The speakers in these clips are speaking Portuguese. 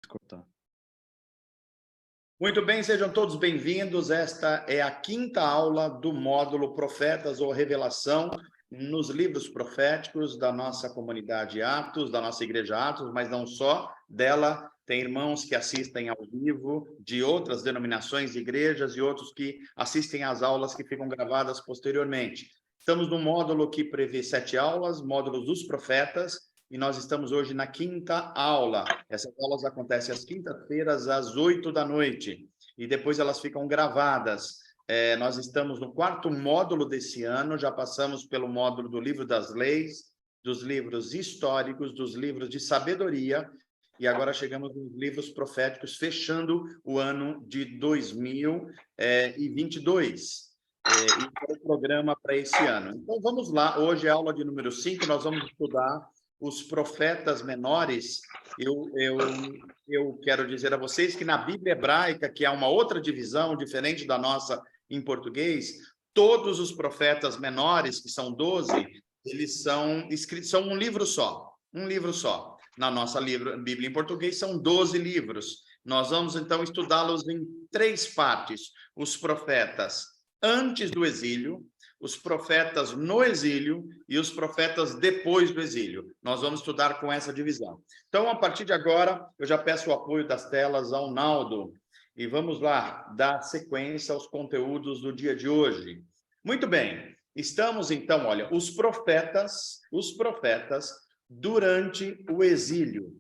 Escutar. Muito bem, sejam todos bem-vindos. Esta é a quinta aula do módulo Profetas ou Revelação nos livros proféticos da nossa comunidade Atos, da nossa igreja Atos, mas não só dela. Tem irmãos que assistem ao vivo de outras denominações de igrejas e outros que assistem às aulas que ficam gravadas posteriormente. Estamos no módulo que prevê 7 aulas, módulos dos profetas, e nós estamos hoje na quinta aula. Essas aulas acontecem às quintas-feiras, às 8 da noite, e depois elas ficam gravadas. Nós estamos no 4º módulo desse ano, já passamos pelo módulo do livro das leis, dos livros históricos, dos livros de sabedoria, e agora chegamos nos livros proféticos, fechando o ano de 2022. E o programa para esse ano. Então, vamos lá. Hoje é a aula de número 5, nós vamos estudar os profetas menores. Eu quero dizer a vocês que na Bíblia hebraica, que é uma outra divisão, diferente da nossa em português, todos os profetas menores, que são 12, eles são escritos, são um livro só. Na nossa Bíblia em português são 12 livros. Nós vamos, então, estudá-los em 3 partes. Os profetas antes do exílio, os profetas no exílio e os profetas depois do exílio. Nós vamos estudar com essa divisão. Então, a partir de agora, eu já peço o apoio das telas ao Naldo. E vamos lá, dar sequência aos conteúdos do dia de hoje. Muito bem, estamos então, olha, os profetas durante o exílio.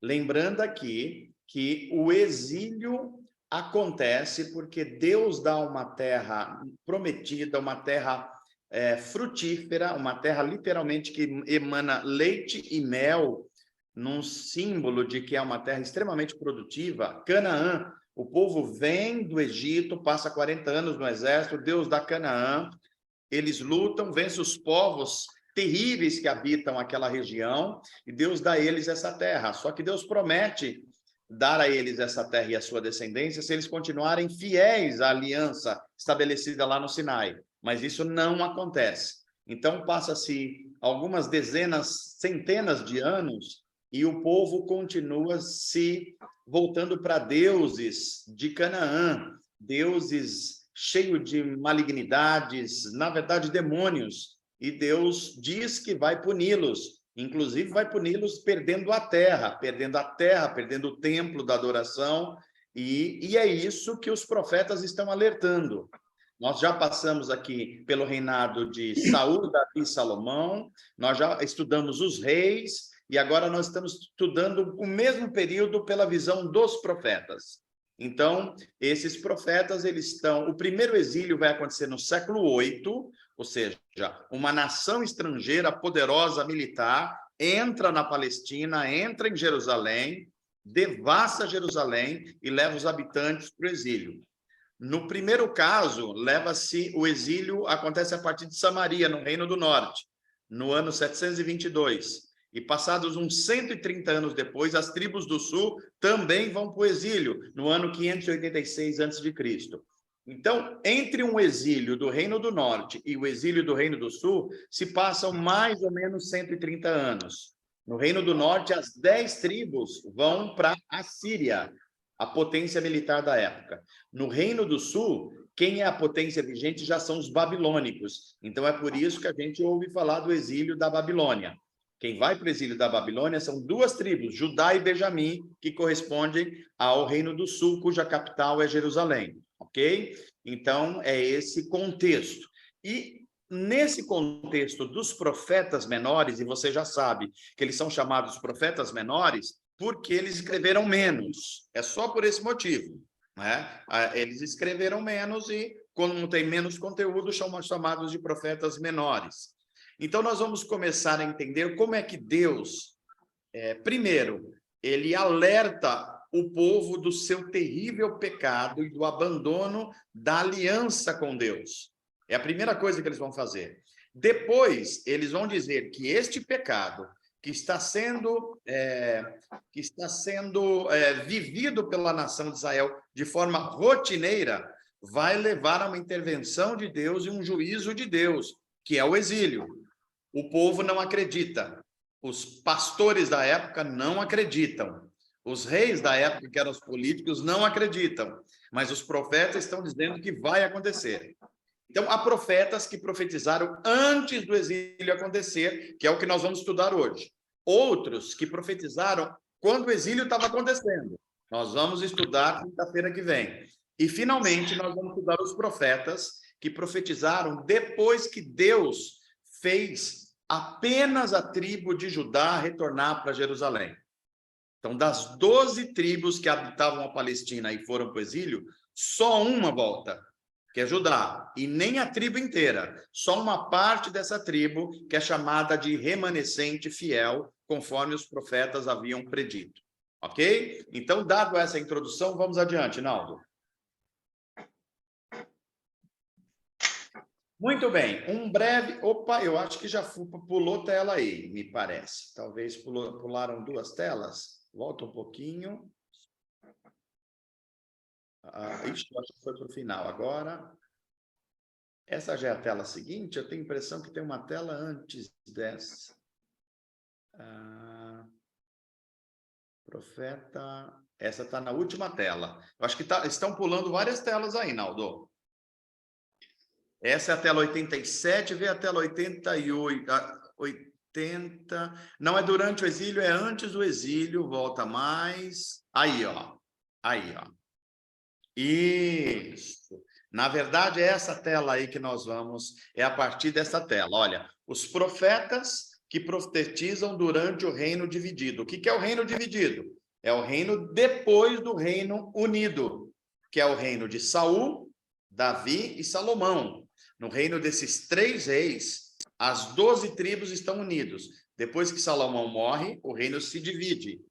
Lembrando aqui que o exílio acontece porque Deus dá uma terra prometida, uma terra frutífera, uma terra literalmente que emana leite e mel, num símbolo de que é uma terra extremamente produtiva. Canaã, o povo vem do Egito, passa 40 anos no exército, Deus dá Canaã, eles lutam, vencem os povos terríveis que habitam aquela região, e Deus dá a eles essa terra. Só que Deus promete dar a eles essa terra e a sua descendência se eles continuarem fiéis à aliança estabelecida lá no Sinai. Mas isso não acontece. Então, passa-se algumas dezenas, centenas de anos, e o povo continua se voltando para deuses de Canaã, deuses cheios de malignidades, na verdade, demônios. E Deus diz que vai puni-los. Inclusive, vai puni-los perdendo a terra, perdendo o templo da adoração, e é isso que os profetas estão alertando. Nós já passamos aqui pelo reinado de Saul, Davi e Salomão, nós já estudamos os reis, e agora nós estamos estudando o mesmo período pela visão dos profetas. Então, esses profetas, eles estão... O primeiro exílio vai acontecer no século 8, ou seja, uma nação estrangeira poderosa militar entra na Palestina, entra em Jerusalém, devassa Jerusalém e leva os habitantes para o exílio. No primeiro caso, leva-se o exílio, acontece a partir de Samaria, no Reino do Norte, no ano 722. E passados uns 130 anos depois, as tribos do sul também vão para o exílio, no ano 586 a.C. Então, entre um exílio do Reino do Norte e o exílio do Reino do Sul, se passam mais ou menos 130 anos. No Reino do Norte, as 10 tribos vão para a Síria, a potência militar da época. No Reino do Sul, quem é a potência vigente já são os babilônicos. Então, é por isso que a gente ouve falar do exílio da Babilônia. Quem vai para o exílio da Babilônia são 2 tribos, Judá e Benjamim, que correspondem ao Reino do Sul, cuja capital é Jerusalém. Ok? Então, é esse contexto. E nesse contexto dos profetas menores, e você já sabe que eles são chamados profetas menores porque eles escreveram menos. É só por esse motivo, né? Eles escreveram menos e, quando tem menos conteúdo, são chamados de profetas menores. Então, nós vamos começar a entender como é que Deus, primeiro, ele alerta o povo do seu terrível pecado e do abandono da aliança com Deus. É a primeira coisa que eles vão fazer. Depois, eles vão dizer que este pecado que está sendo vivido pela nação de Israel de forma rotineira, vai levar a uma intervenção de Deus e um juízo de Deus, que é o exílio. O povo não acredita. Os pastores da época não acreditam. Os reis da época, que eram os políticos, não acreditam, mas os profetas estão dizendo que vai acontecer. Então, há profetas que profetizaram antes do exílio acontecer, que é o que nós vamos estudar hoje. Outros que profetizaram quando o exílio estava acontecendo. Nós vamos estudar quinta-feira que vem. E, finalmente, nós vamos estudar os profetas que profetizaram depois que Deus fez apenas a tribo de Judá retornar para Jerusalém. Então, das 12 tribos que habitavam a Palestina e foram para o exílio, só uma volta, que é Judá, e nem a tribo inteira, só uma parte dessa tribo que é chamada de remanescente fiel, conforme os profetas haviam predito. Ok? Então, dado essa introdução, vamos adiante, Naldo. Muito bem, um breve... Opa, eu acho que já pulou tela aí, me parece. Talvez pularam duas telas. Volta um pouquinho. Acho que foi para o final agora. Essa já é a tela seguinte. Eu tenho a impressão que tem uma tela antes dessa. Profeta... Essa está na última tela. Eu acho que estão pulando várias telas aí, Naldo. Essa é a tela 87, vê a tela 88, 80... Não é durante o exílio, é antes do exílio, volta mais. Aí, ó. Aí, ó. Isso. Na verdade, essa tela aí que nós vamos, é a partir dessa tela. Olha, os profetas que profetizam durante o reino dividido. O que é o reino dividido? É o reino depois do reino unido, que é o reino de Saul, Davi e Salomão. No reino desses três reis, as 12 tribos estão unidos. Depois que Salomão morre, o reino se divide.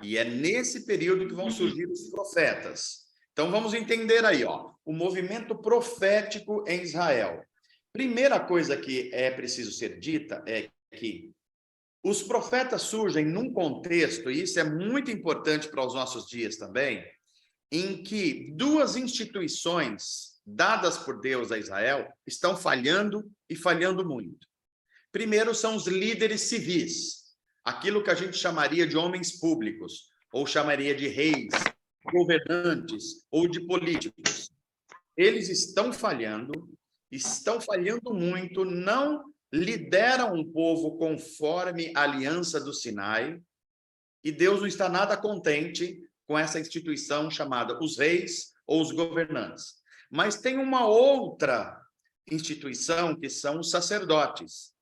E é nesse período que vão surgir os profetas. Então, vamos entender aí, ó, o movimento profético em Israel. Primeira coisa que é preciso ser dita é que os profetas surgem num contexto, e isso é muito importante para os nossos dias também, em que duas instituições dadas por Deus a Israel estão falhando e falhando muito. Primeiro são os líderes civis, aquilo que a gente chamaria de homens públicos, ou chamaria de reis, governantes ou de políticos. Eles estão falhando muito, não lideram um povo conforme a aliança do Sinai, e Deus não está nada contente com essa instituição chamada os reis ou os governantes. Mas tem uma outra instituição que são os sacerdotes,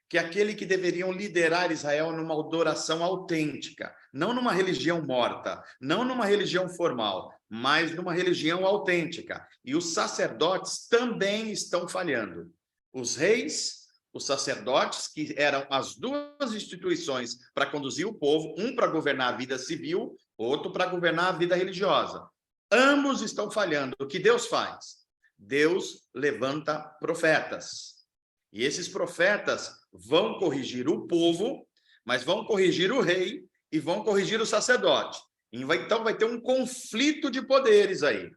que é aquele que deveriam liderar Israel numa adoração autêntica, não numa religião morta, não numa religião formal, mas numa religião autêntica. E os sacerdotes também estão falhando. Os reis, os sacerdotes, que eram as duas instituições para conduzir o povo, um para governar a vida civil, outro para governar a vida religiosa. Ambos estão falhando. O que Deus faz? Deus levanta profetas. E esses profetas vão corrigir o povo, mas vão corrigir o rei e vão corrigir o sacerdote. Então vai ter um conflito de poderes aí.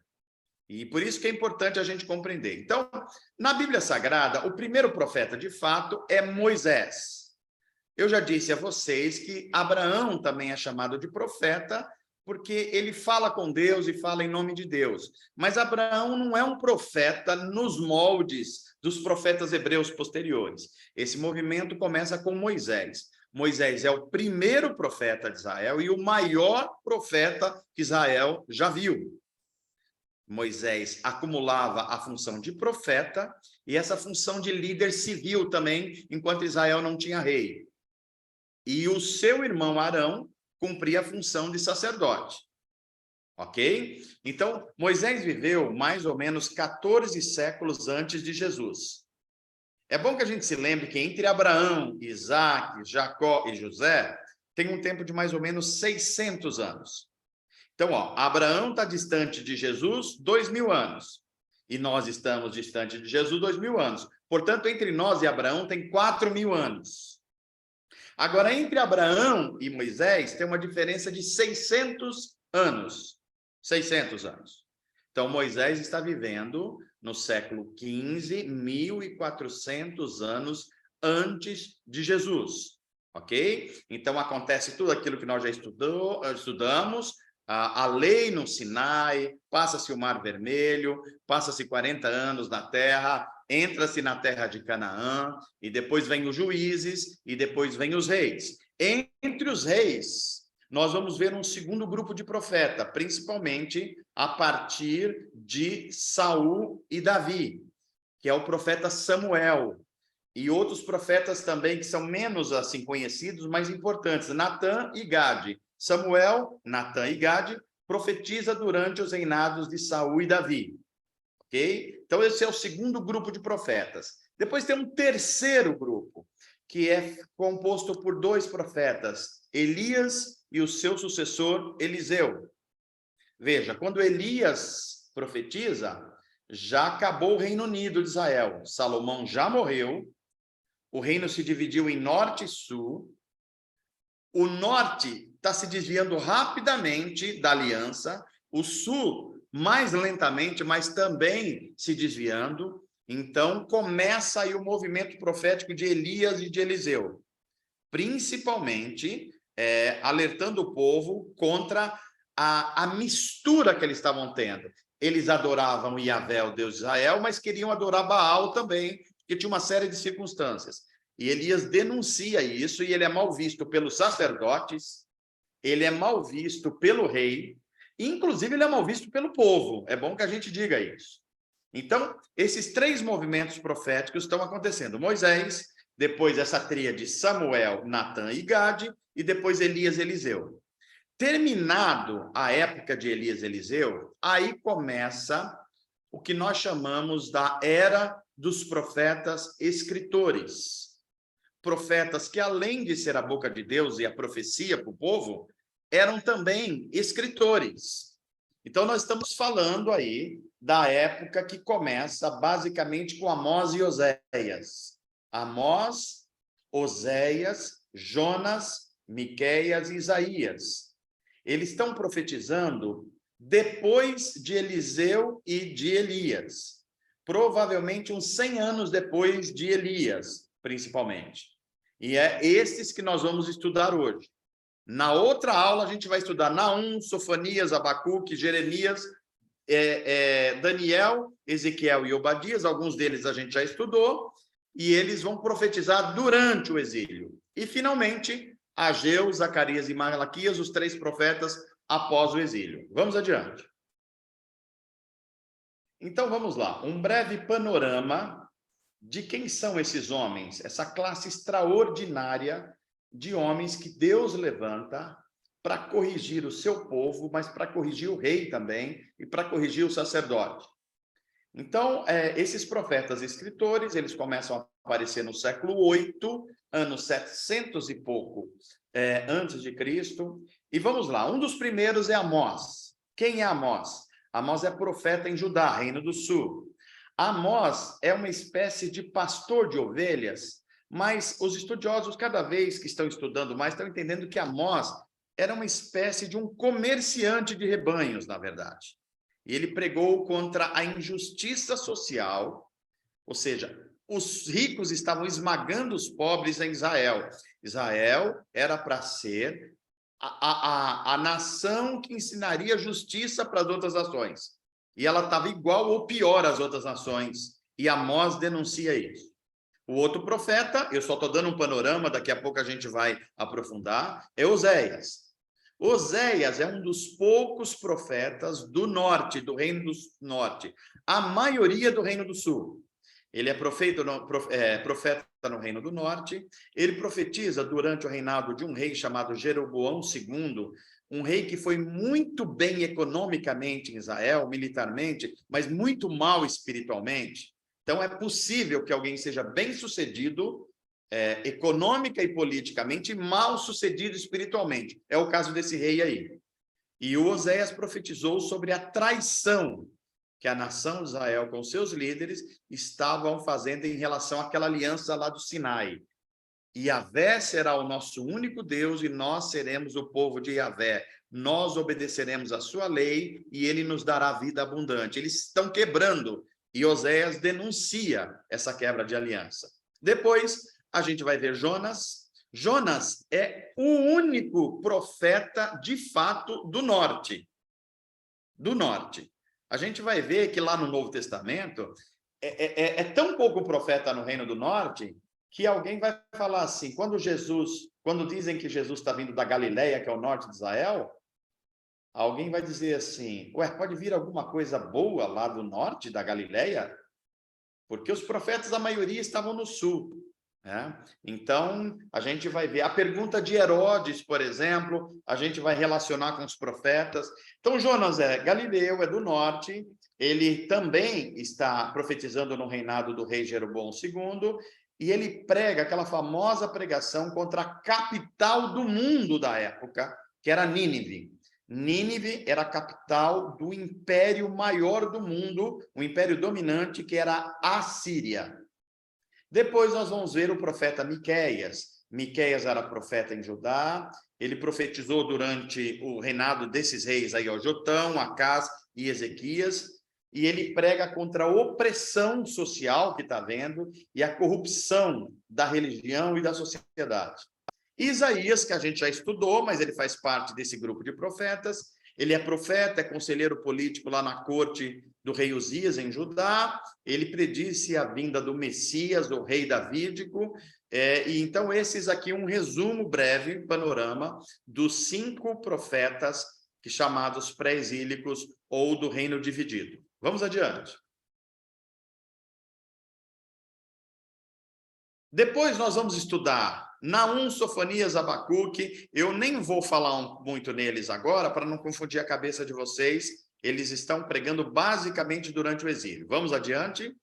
E por isso que é importante a gente compreender. Então, na Bíblia Sagrada, o primeiro profeta, de fato, é Moisés. Eu já disse a vocês que Abraão também é chamado de profeta, porque ele fala com Deus e fala em nome de Deus. Mas Abraão não é um profeta nos moldes dos profetas hebreus posteriores. Esse movimento começa com Moisés. Moisés é o primeiro profeta de Israel e o maior profeta que Israel já viu. Moisés acumulava a função de profeta e essa função de líder civil também, enquanto Israel não tinha rei. E o seu irmão Arão cumpria a função de sacerdote. Ok? Então, Moisés viveu mais ou menos 14 séculos antes de Jesus. É bom que a gente se lembre que entre Abraão, Isaac, Jacó e José, tem um tempo de mais ou menos 600 anos. Então, ó, Abraão está distante de Jesus 2.000 anos. E nós estamos distante de Jesus 2.000 anos. Portanto, entre nós e Abraão tem 4.000 anos. Agora, entre Abraão e Moisés tem uma diferença de 600 anos. 600 anos. Então, Moisés está vivendo no século XV, 1.400 anos antes de Jesus. ok? Então, acontece tudo aquilo que nós já estudamos, a lei no Sinai, passa-se o Mar Vermelho, passa-se 40 anos na terra, entra-se na terra de Canaã, e depois vem os juízes, e depois vem os reis. Entre os reis, nós vamos ver um segundo grupo de profeta, principalmente a partir de Saul e Davi, que é o profeta Samuel, e outros profetas também que são menos assim conhecidos, mas importantes, Natã e Gade. Samuel, Natã e Gade profetiza durante os reinados de Saul e Davi, ok? Então esse é o segundo grupo de profetas. Depois tem um terceiro grupo, que é composto por 2 profetas, Elias e o seu sucessor Eliseu. Veja, quando Elias profetiza, já acabou o Reino Unido de Israel. Salomão já morreu, o reino se dividiu em norte e sul. O norte está se desviando rapidamente da aliança, o sul mais lentamente, mas também se desviando. Então, começa aí o movimento profético de Elias e de Eliseu, principalmente alertando o povo contra a mistura que eles estavam tendo. Eles adoravam Yahvé, o Deus de Israel, mas queriam adorar Baal também, porque tinha uma série de circunstâncias. E Elias denuncia isso, e ele é mal visto pelos sacerdotes, ele é mal visto pelo rei, e inclusive ele é mal visto pelo povo. É bom que a gente diga isso. Então, esses 3 movimentos proféticos estão acontecendo. Moisés, depois essa tríade Samuel, Natã e Gade, e depois Elias e Eliseu. Terminado a época de Elias e Eliseu, aí começa o que nós chamamos da era dos profetas escritores. Profetas que, além de ser a boca de Deus e a profecia para o povo, eram também escritores. Então, nós estamos falando aí da época que começa basicamente com Amós e Oséias. Amós, Oséias, Jonas, Miqueias e Isaías. Eles estão profetizando depois de Eliseu e de Elias. Provavelmente uns 100 anos depois de Elias, principalmente. E é esses que nós vamos estudar hoje. Na outra aula, a gente vai estudar Naum, Sofonias, Abacuque, Jeremias, Daniel, Ezequiel e Obadias. Alguns deles a gente já estudou. E eles vão profetizar durante o exílio. E, finalmente, Ageu, Zacarias e Malaquias, os 3 profetas após o exílio. Vamos adiante. Então, vamos lá. Um breve panorama de quem são esses homens, essa classe extraordinária de homens que Deus levanta para corrigir o seu povo, mas para corrigir o rei também e para corrigir o sacerdote. Então, esses profetas escritores, eles começam a aparecer no século 8, anos 700 e pouco antes de Cristo. E vamos lá, um dos primeiros é Amós. Quem é Amós? Amós é profeta em Judá, Reino do Sul. Amós é uma espécie de pastor de ovelhas, mas os estudiosos, cada vez que estão estudando mais, estão entendendo que Amós era uma espécie de um comerciante de rebanhos, na verdade. E ele pregou contra a injustiça social, ou seja, os ricos estavam esmagando os pobres em Israel. Israel era para ser a nação que ensinaria justiça para as outras nações. E ela estava igual ou pior às outras nações. E Amós denuncia isso. O outro profeta, eu só estou dando um panorama, daqui a pouco a gente vai aprofundar, é Oséias. Oséias é um dos poucos profetas do norte, do Reino do Norte. A maioria do Reino do Sul. Ele é profeta no Reino do Norte. Ele profetiza durante o reinado de um rei chamado Jeroboão II, um rei que foi muito bem economicamente em Israel, militarmente, mas muito mal espiritualmente. Então, é possível que alguém seja bem-sucedido econômica e politicamente, e mal-sucedido espiritualmente. É o caso desse rei aí. E o Oséias profetizou sobre a traição que a nação de Israel, com seus líderes, estavam fazendo em relação àquela aliança lá do Sinai. Yahvé será o nosso único Deus e nós seremos o povo de Yahvé. Nós obedeceremos a sua lei e ele nos dará vida abundante. Eles estão quebrando e Oséias denuncia essa quebra de aliança. Depois, a gente vai ver Jonas. Jonas é o único profeta, de fato, do norte. Do norte. A gente vai ver que lá no Novo Testamento, é tão pouco profeta no Reino do Norte, que alguém vai falar assim, quando dizem que Jesus está vindo da Galileia, que é o norte de Israel, alguém vai dizer assim, ué, pode vir alguma coisa boa lá do norte da Galileia? Porque os profetas, a maioria, estavam no sul. Né? Então, a gente vai ver a pergunta de Herodes, por exemplo, a gente vai relacionar com os profetas. Então, Jonas é galileu, é do norte, ele também está profetizando no reinado do rei Jeroboão II, e ele prega aquela famosa pregação contra a capital do mundo da época, que era Nínive. Nínive era a capital do império maior do mundo, o império dominante, que era a Síria. Depois nós vamos ver o profeta Miqueias. Miqueias era profeta em Judá, ele profetizou durante o reinado desses reis aí, ó, Jotão, Acás e Ezequias, e ele prega contra a opressão social que está havendo e a corrupção da religião e da sociedade. Isaías, que a gente já estudou, mas ele faz parte desse grupo de profetas, ele é profeta, é conselheiro político lá na corte do rei Uzias, em Judá, ele predisse a vinda do Messias, do rei davídico, e então esses aqui, um resumo breve, panorama, dos 5 profetas chamados pré-exílicos ou do reino dividido. Vamos adiante. Depois nós vamos estudar Naum, Sofonias, Abacuque. Eu nem vou falar muito neles agora, para não confundir a cabeça de vocês. Eles estão pregando basicamente durante o exílio. Vamos adiante?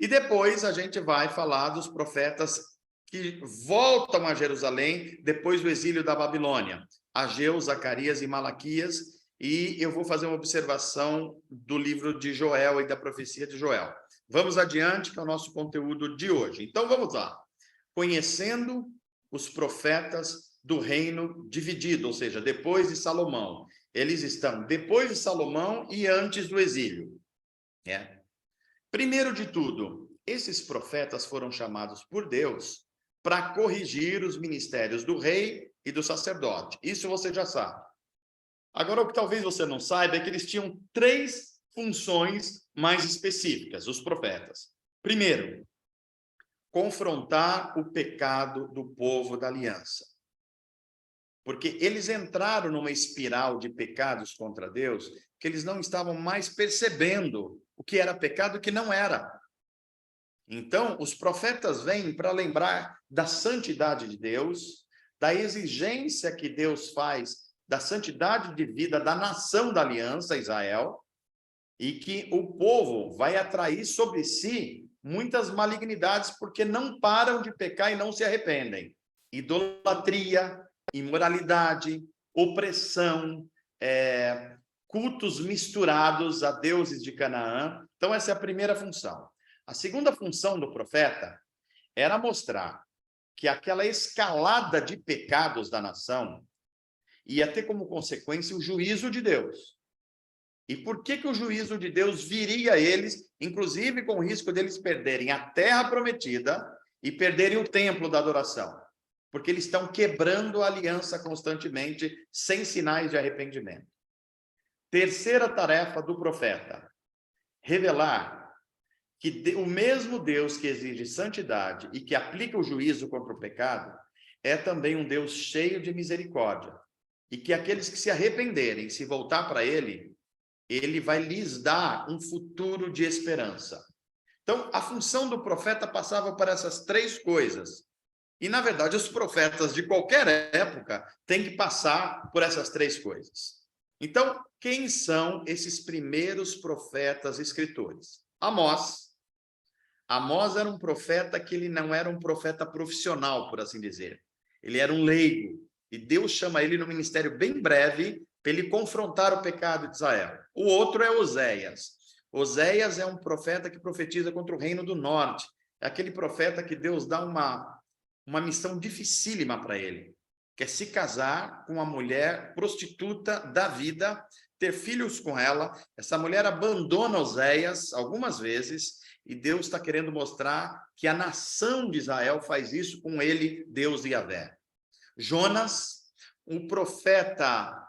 E depois a gente vai falar dos profetas que voltam a Jerusalém depois do exílio da Babilônia. Ageu, Zacarias e Malaquias. E eu vou fazer uma observação do livro de Joel e da profecia de Joel. Vamos adiante, que é o nosso conteúdo de hoje. Então, vamos lá. Conhecendo os profetas do reino dividido, ou seja, depois de Salomão. Eles estão depois de Salomão e antes do exílio. Primeiro de tudo, esses profetas foram chamados por Deus para corrigir os ministérios do rei e do sacerdote. Isso você já sabe. Agora, o que talvez você não saiba é que eles tinham 3 funções mais específicas, os profetas. Primeiro, confrontar o pecado do povo da aliança. Porque eles entraram numa espiral de pecados contra Deus, que eles não estavam mais percebendo o que era pecado e o que não era. Então, os profetas vêm para lembrar da santidade de Deus, da exigência que Deus faz da santidade de vida da nação da aliança, Israel, e que o povo vai atrair sobre si muitas malignidades porque não param de pecar e não se arrependem. Idolatria, imoralidade, opressão, cultos misturados a deuses de Canaã. Então, essa é a primeira função. A segunda função do profeta era mostrar que aquela escalada de pecados da nação ia ter como consequência o juízo de Deus. E por que o juízo de Deus viria a eles, inclusive com o risco deles perderem a terra prometida e perderem o templo da adoração? Porque eles estão quebrando a aliança constantemente, sem sinais de arrependimento. Terceira tarefa do profeta: revelar que o mesmo Deus que exige santidade e que aplica o juízo contra o pecado é também um Deus cheio de misericórdia. E que aqueles que se arrependerem, se voltar para ele, ele vai lhes dar um futuro de esperança. Então, a função do profeta passava por essas 3 coisas. E, na verdade, os profetas de qualquer época têm que passar por essas 3 coisas. Então, quem são esses primeiros profetas escritores? Amós. Amós era um profeta que ele não era um profeta profissional, por assim dizer. Ele era um leigo. E Deus chama ele no ministério bem breve para ele confrontar o pecado de Israel. O outro é Oséias. Oséias é um profeta que profetiza contra o reino do norte. É aquele profeta que Deus dá uma missão dificílima para ele, que é se casar com uma mulher prostituta da vida, ter filhos com ela. Essa mulher abandona Oséias algumas vezes, e Deus está querendo mostrar que a nação de Israel faz isso com ele, Deus e Yahvé. Jonas, um profeta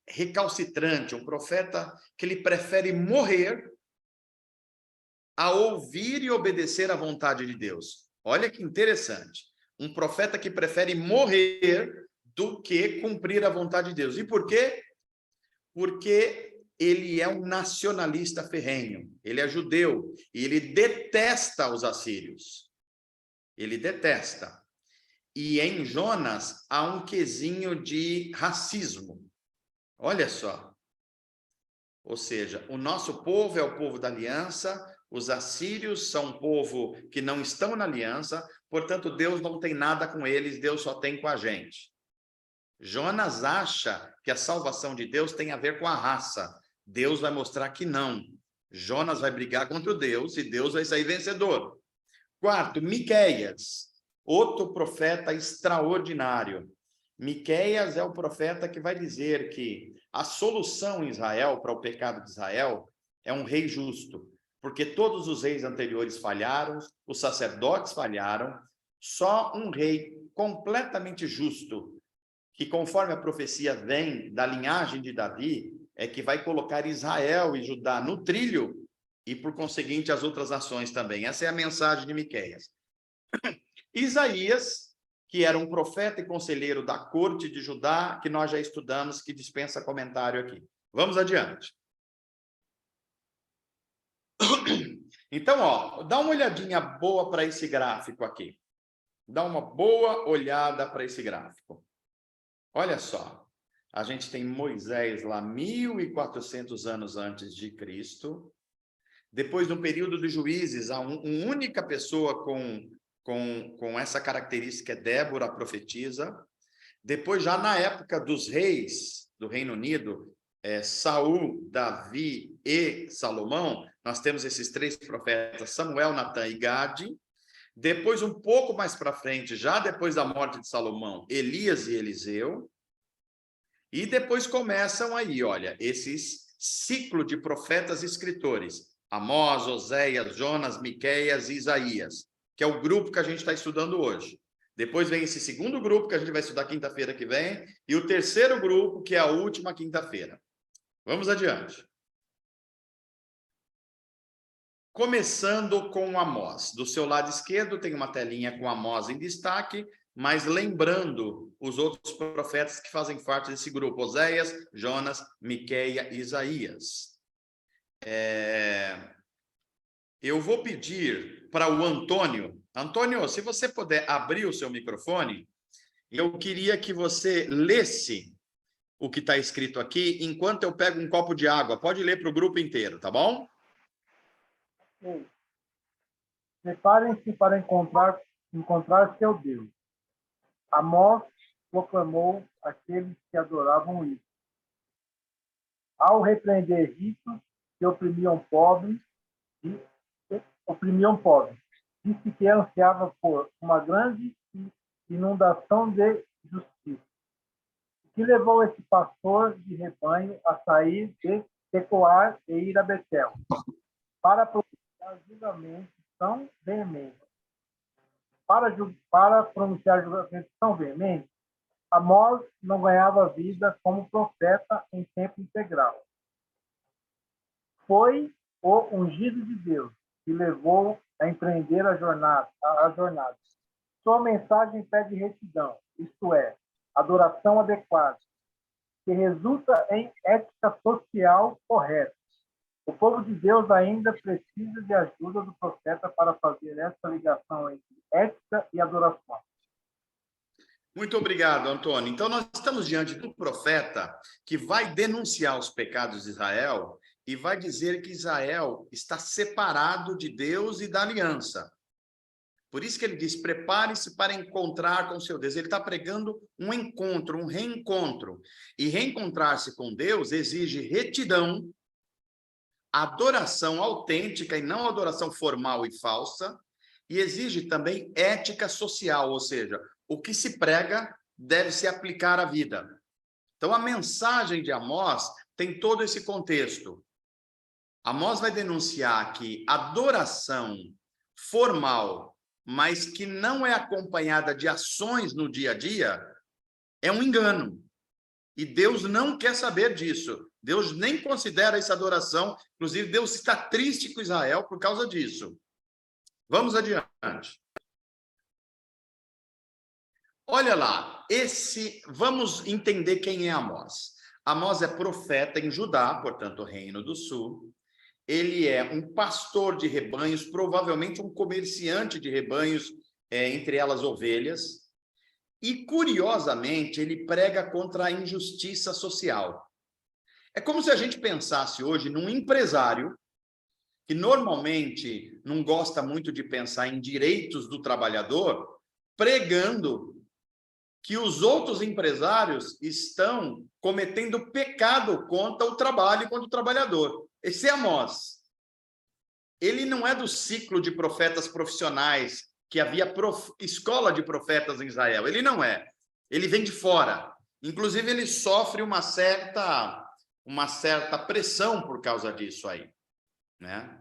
recalcitrante, um profeta que ele prefere morrer a ouvir e obedecer à vontade de Deus. Olha que interessante. Um profeta que prefere morrer do que cumprir a vontade de Deus. E por quê? Porque ele é um nacionalista ferrenho. Ele é judeu e ele detesta os assírios. Ele detesta. E em Jonas há um quesinho de racismo. Olha só. Ou seja, o nosso povo é o povo da aliança, os assírios são um povo que não estão na aliança, portanto, Deus não tem nada com eles, Deus só tem com a gente. Jonas acha que a salvação de Deus tem a ver com a raça. Deus vai mostrar que não. Jonas vai brigar contra Deus e Deus vai sair vencedor. Quarto, Miqueias, outro profeta extraordinário. Miqueias é o profeta que vai dizer que a solução em Israel, para o pecado de Israel, é um rei justo, porque todos os reis anteriores falharam, os sacerdotes falharam, só um rei completamente justo, que conforme a profecia vem da linhagem de Davi, é que vai colocar Israel e Judá no trilho, e por conseguinte as outras nações também. Essa é a mensagem de Miqueias. Isaías, que era um profeta e conselheiro da corte de Judá, que nós já estudamos, que dispensa comentário aqui. Vamos adiante. Então, ó, dá uma olhadinha boa para esse gráfico aqui. Dá uma boa olhada para esse gráfico. Olha só, a gente tem Moisés lá 1400 anos antes de Cristo. Depois, no período dos juízes, há uma única pessoa com essa característica, é Débora, a profetisa. Depois, já na época dos reis do Reino Unido, Saul, Davi e Salomão, nós temos esses três profetas, Samuel, Natã e Gade. Depois, um pouco mais para frente, já depois da morte de Salomão, Elias e Eliseu. E depois começam aí, olha, esses ciclo de profetas e escritores, Amós, Oséias, Jonas, Miqueias e Isaías, que é o grupo que a gente está estudando hoje. Depois vem esse segundo grupo que a gente vai estudar quinta-feira que vem, e o terceiro grupo, que é a última quinta-feira. Vamos adiante. Começando com Amós. Do seu lado esquerdo tem uma telinha com Amós em destaque, mas lembrando os outros profetas que fazem parte desse grupo, Oséias, Jonas, Miqueia e Isaías. Eu vou pedir para o Antônio. Antônio, se você puder abrir o seu microfone, eu queria que você lesse o que está escrito aqui, enquanto eu pego um copo de água. Pode ler para o grupo inteiro, tá bom? Sim. Preparem-se para encontrar seu Deus. Amós proclamou aqueles que adoravam isso. Ao repreender ricos que oprimiam pobres, disse que ansiava por uma grande inundação de justiça, que levou esse pastor de rebanho a sair de Tecoar e ir a Betel, para pronunciar julgamentos tão veementes. Para pronunciar julgamentos tão veementes, Amós não ganhava vida como profeta em tempo integral. Foi o ungido de Deus que levou a empreender a jornada. Sua mensagem pede retidão, isto é, adoração adequada, que resulta em ética social correta. O povo de Deus ainda precisa de ajuda do profeta para fazer essa ligação entre ética e adoração. Muito obrigado, Antônio. Então, nós estamos diante do profeta que vai denunciar os pecados de Israel e vai dizer que Israel está separado de Deus e da aliança. Por isso que ele diz, prepare-se para encontrar com seu Deus. Ele está pregando um encontro, um reencontro. E reencontrar-se com Deus exige retidão, adoração autêntica e não adoração formal e falsa, e exige também ética social, ou seja, o que se prega deve se aplicar à vida. Então, a mensagem de Amós tem todo esse contexto. Amós vai denunciar que adoração formal, mas que não é acompanhada de ações no dia a dia, é um engano. E Deus não quer saber disso. Deus nem considera essa adoração. Inclusive, Deus está triste com Israel por causa disso. Vamos adiante. Olha lá, vamos entender quem é Amós. Amós é profeta em Judá, portanto, Reino do Sul. Ele é um pastor de rebanhos, provavelmente um comerciante de rebanhos, entre elas ovelhas. E, curiosamente, ele prega contra a injustiça social. É como se a gente pensasse hoje num empresário que normalmente não gosta muito de pensar em direitos do trabalhador, pregando que os outros empresários estão cometendo pecado contra o trabalho e contra o trabalhador. Esse é Amós. Ele não é do ciclo de profetas profissionais, que havia escola de profetas em Israel. Ele não é. Ele vem de fora. Inclusive, ele sofre uma certa pressão por causa disso aí, né?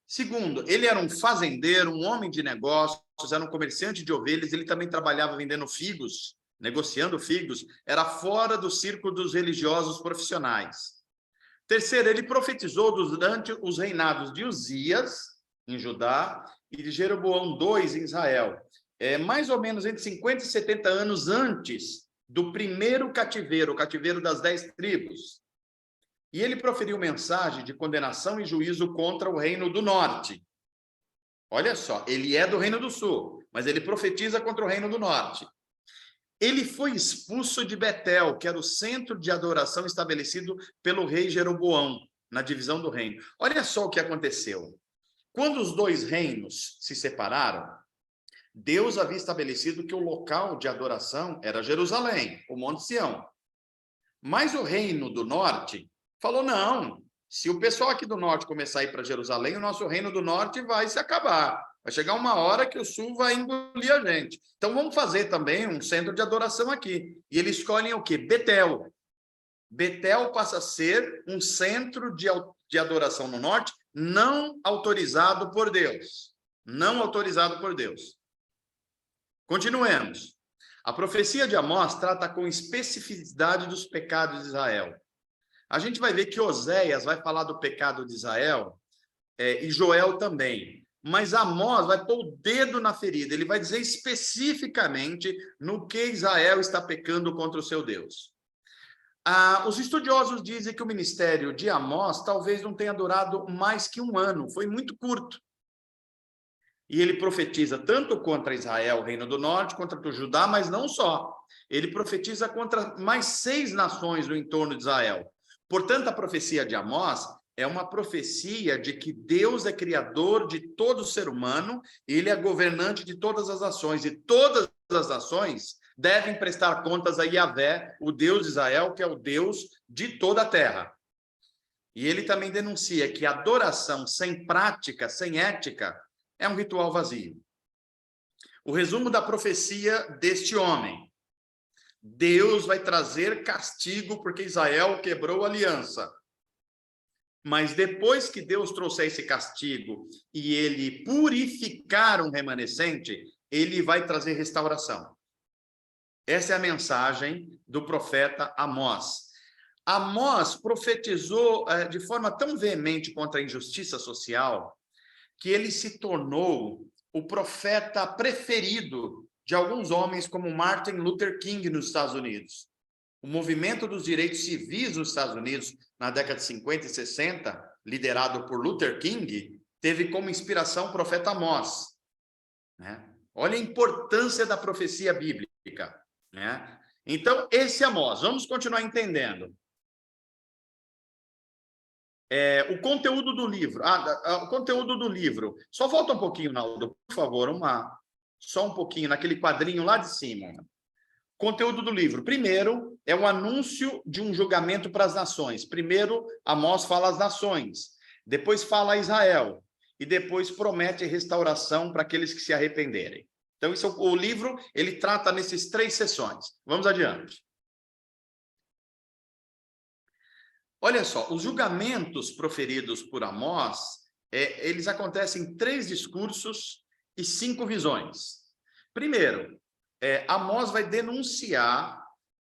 Segundo, ele era um fazendeiro, um homem de negócios, era um comerciante de ovelhas, ele também trabalhava vendendo figos, negociando figos, era fora do círculo dos religiosos profissionais. Terceiro, ele profetizou durante os reinados de Uzias, em Judá, e de Jeroboão II, em Israel. Mais ou menos entre 50 e 70 anos antes do primeiro cativeiro, o cativeiro das 10 tribos. E ele proferiu mensagem de condenação e juízo contra o reino do norte. Olha só, ele é do reino do sul, mas ele profetiza contra o reino do norte. Ele foi expulso de Betel, que era o centro de adoração estabelecido pelo rei Jeroboão, na divisão do reino. Olha só o que aconteceu. Quando os dois reinos se separaram, Deus havia estabelecido que o local de adoração era Jerusalém, o Monte Sião. Mas o reino do norte falou, não, se o pessoal aqui do norte começar a ir para Jerusalém, o nosso reino do norte vai se acabar. Vai chegar uma hora que o sul vai engolir a gente. Então, vamos fazer também um centro de adoração aqui. E eles escolhem o quê? Betel. Betel passa a ser um centro de adoração no norte, não autorizado por Deus. Não autorizado por Deus. Continuemos. A profecia de Amós trata com especificidade dos pecados de Israel. A gente vai ver que Oséias vai falar do pecado de Israel, e Joel também. Mas Amós vai pôr o dedo na ferida, ele vai dizer especificamente no que Israel está pecando contra o seu Deus. Os estudiosos dizem que o ministério de Amós talvez não tenha durado mais que um ano, foi muito curto. E ele profetiza tanto contra Israel, reino do norte, contra o Judá, mas não só. Ele profetiza contra mais 6 nações no entorno de Israel. Portanto, a profecia de Amós é uma profecia de que Deus é criador de todo ser humano, ele é governante de todas as ações, e todas as ações devem prestar contas a Yahvé, o Deus de Israel, que é o Deus de toda a terra. E ele também denuncia que adoração sem prática, sem ética, é um ritual vazio. O resumo da profecia deste homem: Deus vai trazer castigo porque Israel quebrou a aliança. Mas depois que Deus trouxer esse castigo e ele purificar um remanescente, ele vai trazer restauração. Essa é a mensagem do profeta Amós. Amós profetizou de forma tão veemente contra a injustiça social que ele se tornou o profeta preferido de alguns homens como Martin Luther King nos Estados Unidos. O movimento dos direitos civis nos Estados Unidos, na década de 50 e 60, liderado por Luther King, teve como inspiração o profeta Amós, né? Olha a importância da profecia bíblica, né? Então, esse Amós, vamos continuar entendendo. O conteúdo do livro. O conteúdo do livro. Só volta um pouquinho, Naldo, por favor, só um pouquinho, naquele quadrinho lá de cima. Conteúdo do livro. Primeiro, é um anúncio de um julgamento para as nações. Primeiro, Amós fala às nações. Depois fala a Israel. E depois promete restauração para aqueles que se arrependerem. Então, o livro, ele trata nessas 3 sessões. Vamos adiante. Olha só, os julgamentos proferidos por Amós, eles acontecem em 3 discursos e 5 visões. Primeiro, Amós vai denunciar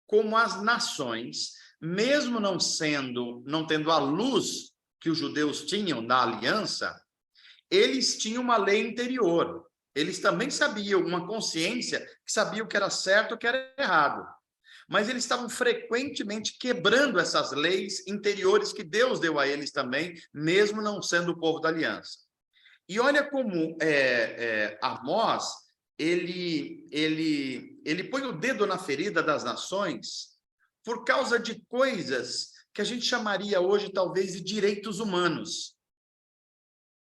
como as nações, mesmo não tendo a luz que os judeus tinham na aliança, eles tinham uma lei interior. Eles também sabiam, uma consciência, que sabia o que era certo e o que era errado. Mas eles estavam frequentemente quebrando essas leis interiores que Deus deu a eles também, mesmo não sendo o povo da aliança. E olha como Amós, ele põe o dedo na ferida das nações por causa de coisas que a gente chamaria hoje talvez de direitos humanos.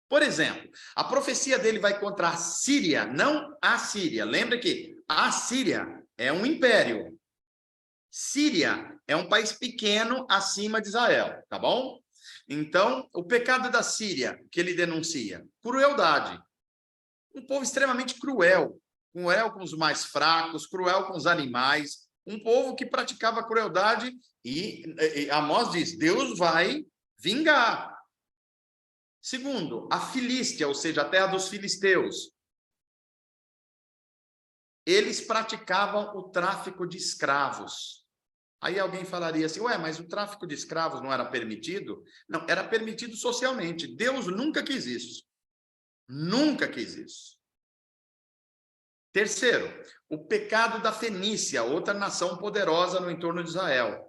Por exemplo, a profecia dele vai contra a Síria, não a Síria. Lembra que a Síria é um império. Síria é um país pequeno acima de Israel, tá bom? Então, o pecado da Síria que ele denuncia, crueldade. Um povo extremamente cruel com os mais fracos, cruel com os animais, um povo que praticava crueldade e Amós diz, Deus vai vingar. Segundo, a Filístia, ou seja, a terra dos filisteus. Eles praticavam o tráfico de escravos. Aí alguém falaria assim, ué, mas o tráfico de escravos não era permitido? Não, era permitido socialmente. Deus nunca quis isso. Nunca quis isso. Terceiro, o pecado da Fenícia, outra nação poderosa no entorno de Israel,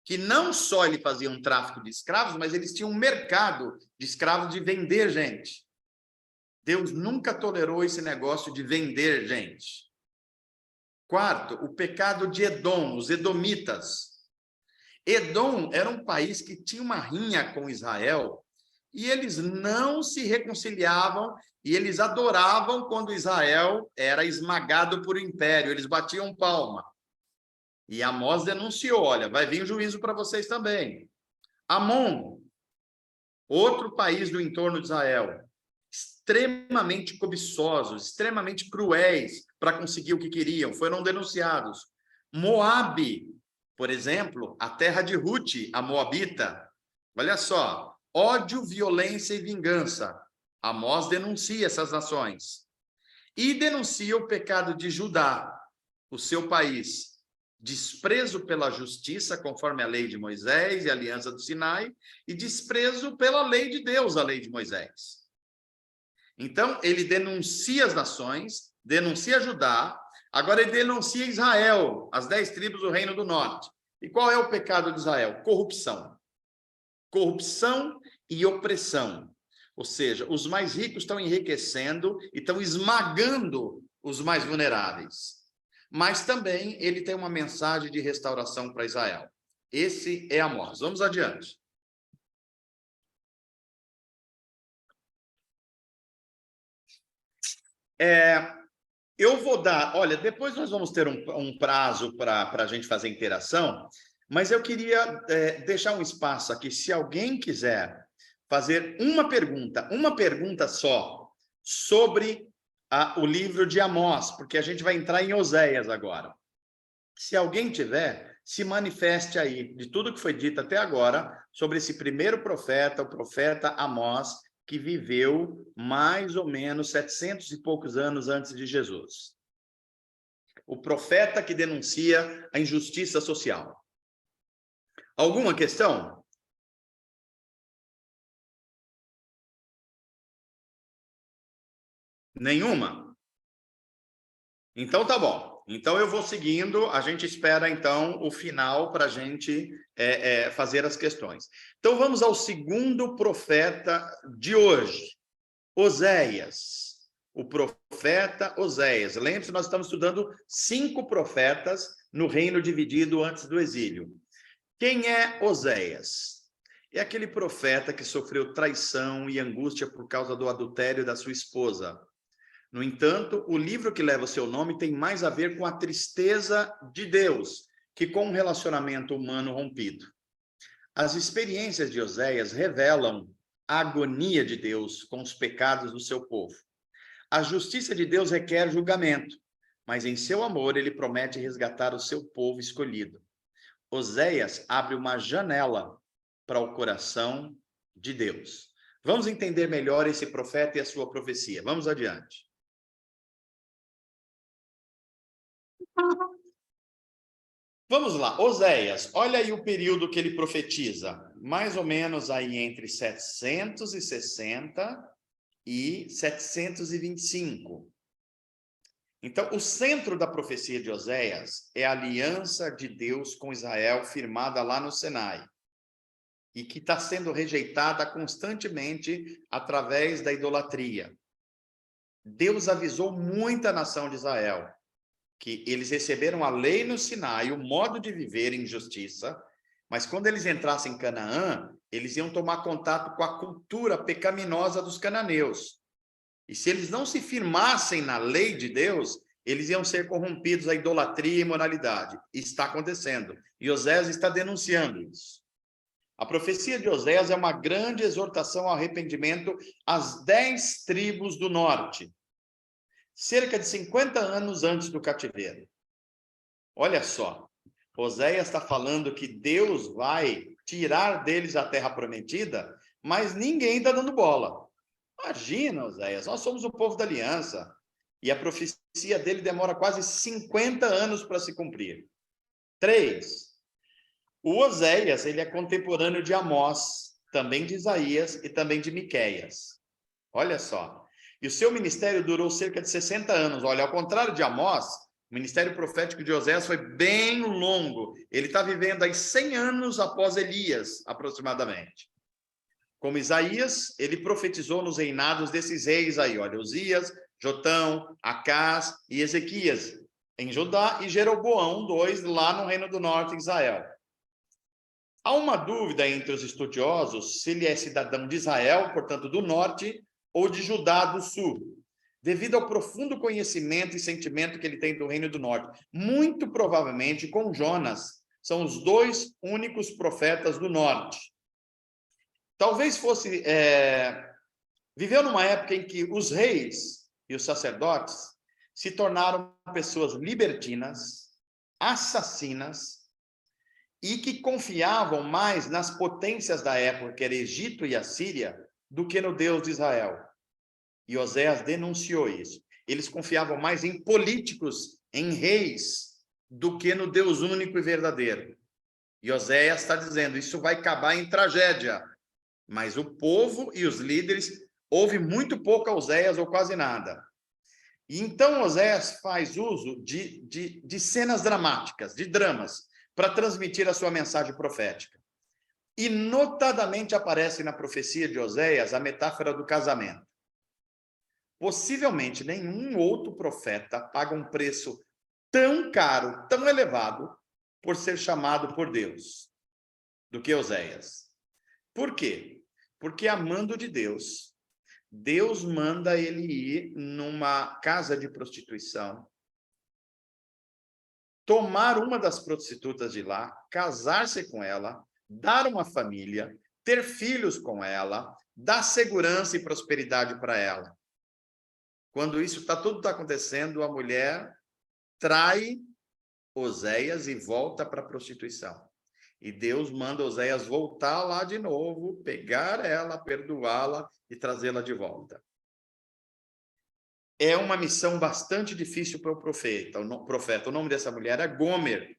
que não só ele fazia um tráfico de escravos, mas eles tinham um mercado de escravos de vender gente. Deus nunca tolerou esse negócio de vender gente. Quarto, o pecado de Edom, os edomitas. Edom era um país que tinha uma rinha com Israel e eles não se reconciliavam e eles adoravam quando Israel era esmagado por o império, eles batiam palma. E Amós denunciou, olha, vai vir juízo para vocês também. Amon, outro país do entorno de Israel, extremamente cobiçosos, extremamente cruéis para conseguir o que queriam, foram denunciados. Moabe, por exemplo, a terra de Ruth, a moabita, olha só, ódio, violência e vingança. Amós denuncia essas nações. E denuncia o pecado de Judá, o seu país, desprezo pela justiça, conforme a lei de Moisés e a aliança do Sinai, e desprezo pela lei de Deus, a lei de Moisés. Então, ele denuncia as nações, denuncia Judá, agora ele denuncia Israel, as 10 tribos do Reino do Norte. E qual é o pecado de Israel? Corrupção. Corrupção e opressão. Ou seja, os mais ricos estão enriquecendo e estão esmagando os mais vulneráveis. Mas também ele tem uma mensagem de restauração para Israel. Esse é Amós. Vamos adiante. Eu vou dar... Olha, depois nós vamos ter um prazo para a gente fazer interação, mas eu queria deixar um espaço aqui, se alguém quiser fazer uma pergunta só, sobre o livro de Amós, porque a gente vai entrar em Oséias agora. Se alguém tiver, se manifeste aí, de tudo que foi dito até agora, sobre esse primeiro profeta, o profeta Amós, que viveu mais ou menos 700 e poucos anos antes de Jesus. O profeta que denuncia a injustiça social. Alguma questão? Nenhuma? Então tá bom. Então eu vou seguindo, a gente espera então o final para a gente fazer as questões. Então vamos ao segundo profeta de hoje, Oséias. O profeta Oséias. Lembre-se, nós estamos estudando 5 profetas no reino dividido antes do exílio. Quem é Oséias? É aquele profeta que sofreu traição e angústia por causa do adultério da sua esposa. No entanto, o livro que leva o seu nome tem mais a ver com a tristeza de Deus que com um relacionamento humano rompido. As experiências de Oséias revelam a agonia de Deus com os pecados do seu povo. A justiça de Deus requer julgamento, mas em seu amor ele promete resgatar o seu povo escolhido. Oséias abre uma janela para o coração de Deus. Vamos entender melhor esse profeta e a sua profecia. Vamos adiante. Vamos lá, Oséias, olha aí o período que ele profetiza, mais ou menos aí entre 760 e 725. Então, o centro da profecia de Oséias é a aliança de Deus com Israel, firmada lá no Sinai, e que está sendo rejeitada constantemente através da idolatria. Deus avisou muita nação de Israel que eles receberam a lei no Sinai, o modo de viver em justiça, mas quando eles entrassem em Canaã, eles iam tomar contato com a cultura pecaminosa dos cananeus. E se eles não se firmassem na lei de Deus, eles iam ser corrompidos à idolatria e imoralidade. Está acontecendo. E Oséias está denunciando isso. A profecia de Oséias é uma grande exortação ao arrependimento às 10 tribos do norte, cerca de 50 anos antes do cativeiro. Olha só, Oséias está falando que Deus vai tirar deles a terra prometida, mas ninguém está dando bola. Imagina, Oséias, nós somos o povo da aliança. E a profecia dele demora quase 50 anos para se cumprir. 3. O Oséias, ele é contemporâneo de Amós, também de Isaías e também de Miqueias. Olha só. E o seu ministério durou cerca de 60 anos. Olha, ao contrário de Amós, o ministério profético de Oséias foi bem longo. Ele está vivendo aí 100 anos após Elias, aproximadamente. Como Isaías, ele profetizou nos reinados desses reis aí, olha, Uzias, Jotão, Acás e Ezequias, em Judá, e Jeroboão II, lá no Reino do Norte, em Israel. Há uma dúvida entre os estudiosos se ele é cidadão de Israel, portanto do norte, ou de Judá do sul, devido ao profundo conhecimento e sentimento que ele tem do Reino do Norte. Muito provavelmente com Jonas, são os 2 únicos profetas do norte. Talvez fosse... viveu numa época em que os reis e os sacerdotes se tornaram pessoas libertinas, assassinas, e que confiavam mais nas potências da época, que era Egito e Assíria, do que no Deus de Israel. E Oséias denunciou isso. Eles confiavam mais em políticos, em reis, do que no Deus único e verdadeiro. E Oséias está dizendo, isso vai acabar em tragédia. Mas o povo e os líderes ouvem muito pouco a Oséias ou quase nada. E então Oséias faz uso de cenas dramáticas, de dramas, para transmitir a sua mensagem profética. E notadamente aparece na profecia de Oséias a metáfora do casamento. Possivelmente nenhum outro profeta paga um preço tão caro, tão elevado, por ser chamado por Deus, do que Oséias. Por quê? Porque amando de Deus, Deus manda ele ir numa casa de prostituição, tomar uma das prostitutas de lá, casar-se com ela, dar uma família, ter filhos com ela, dar segurança e prosperidade para ela. Quando isso tudo está acontecendo, a mulher trai Oséias e volta para a prostituição. E Deus manda Oséias voltar lá de novo, pegar ela, perdoá-la e trazê-la de volta. É uma missão bastante difícil para o profeta. O nome dessa mulher é Gomer.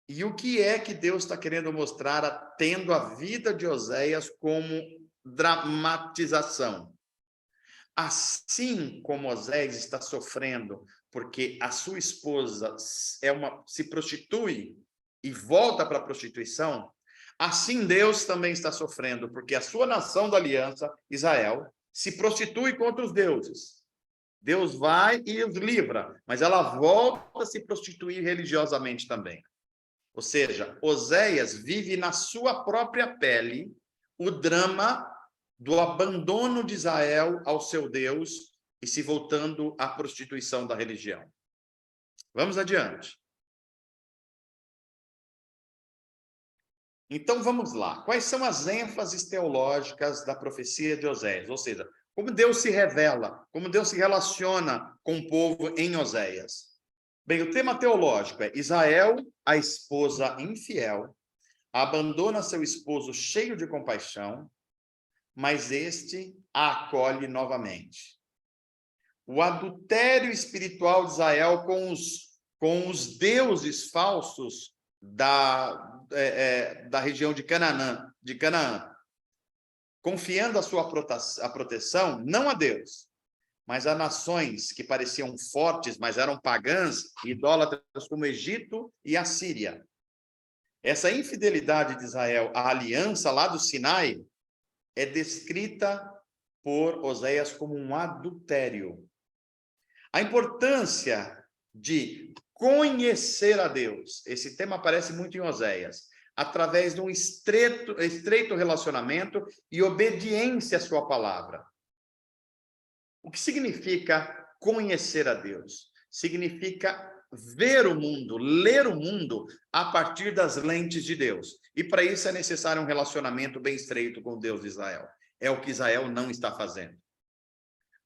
E o que é que Deus está querendo mostrar, tendo a vida de Oséias como dramatização? Assim como Oséias está sofrendo porque a sua esposa se prostitui e volta para a prostituição, assim Deus também está sofrendo porque a sua nação da aliança, Israel, se prostitui contra os deuses. Deus vai e os livra, mas ela volta a se prostituir religiosamente também. Ou seja, Oséias vive na sua própria pele o drama do abandono de Israel ao seu Deus e se voltando à prostituição da religião. Vamos adiante. Então, vamos lá. Quais são as ênfases teológicas da profecia de Oséias? Ou seja, como Deus se revela, como Deus se relaciona com o povo em Oséias. Bem, o tema teológico é Israel, a esposa infiel, abandona seu esposo cheio de compaixão, mas este a acolhe novamente. O adultério espiritual de Israel com os deuses falsos da região de Canaã, confiando a sua proteção não a Deus, mas a nações que pareciam fortes, mas eram pagãs e idólatras como Egito e a Síria. Essa infidelidade de Israel à aliança lá do Sinai é descrita por Oséias como um adultério. A importância de conhecer a Deus, esse tema aparece muito em Oséias, através de um estreito relacionamento e obediência à sua palavra. O que significa conhecer a Deus? Significa ver o mundo, ler o mundo a partir das lentes de Deus. E para isso é necessário um relacionamento bem estreito com o Deus de Israel. É o que Israel não está fazendo.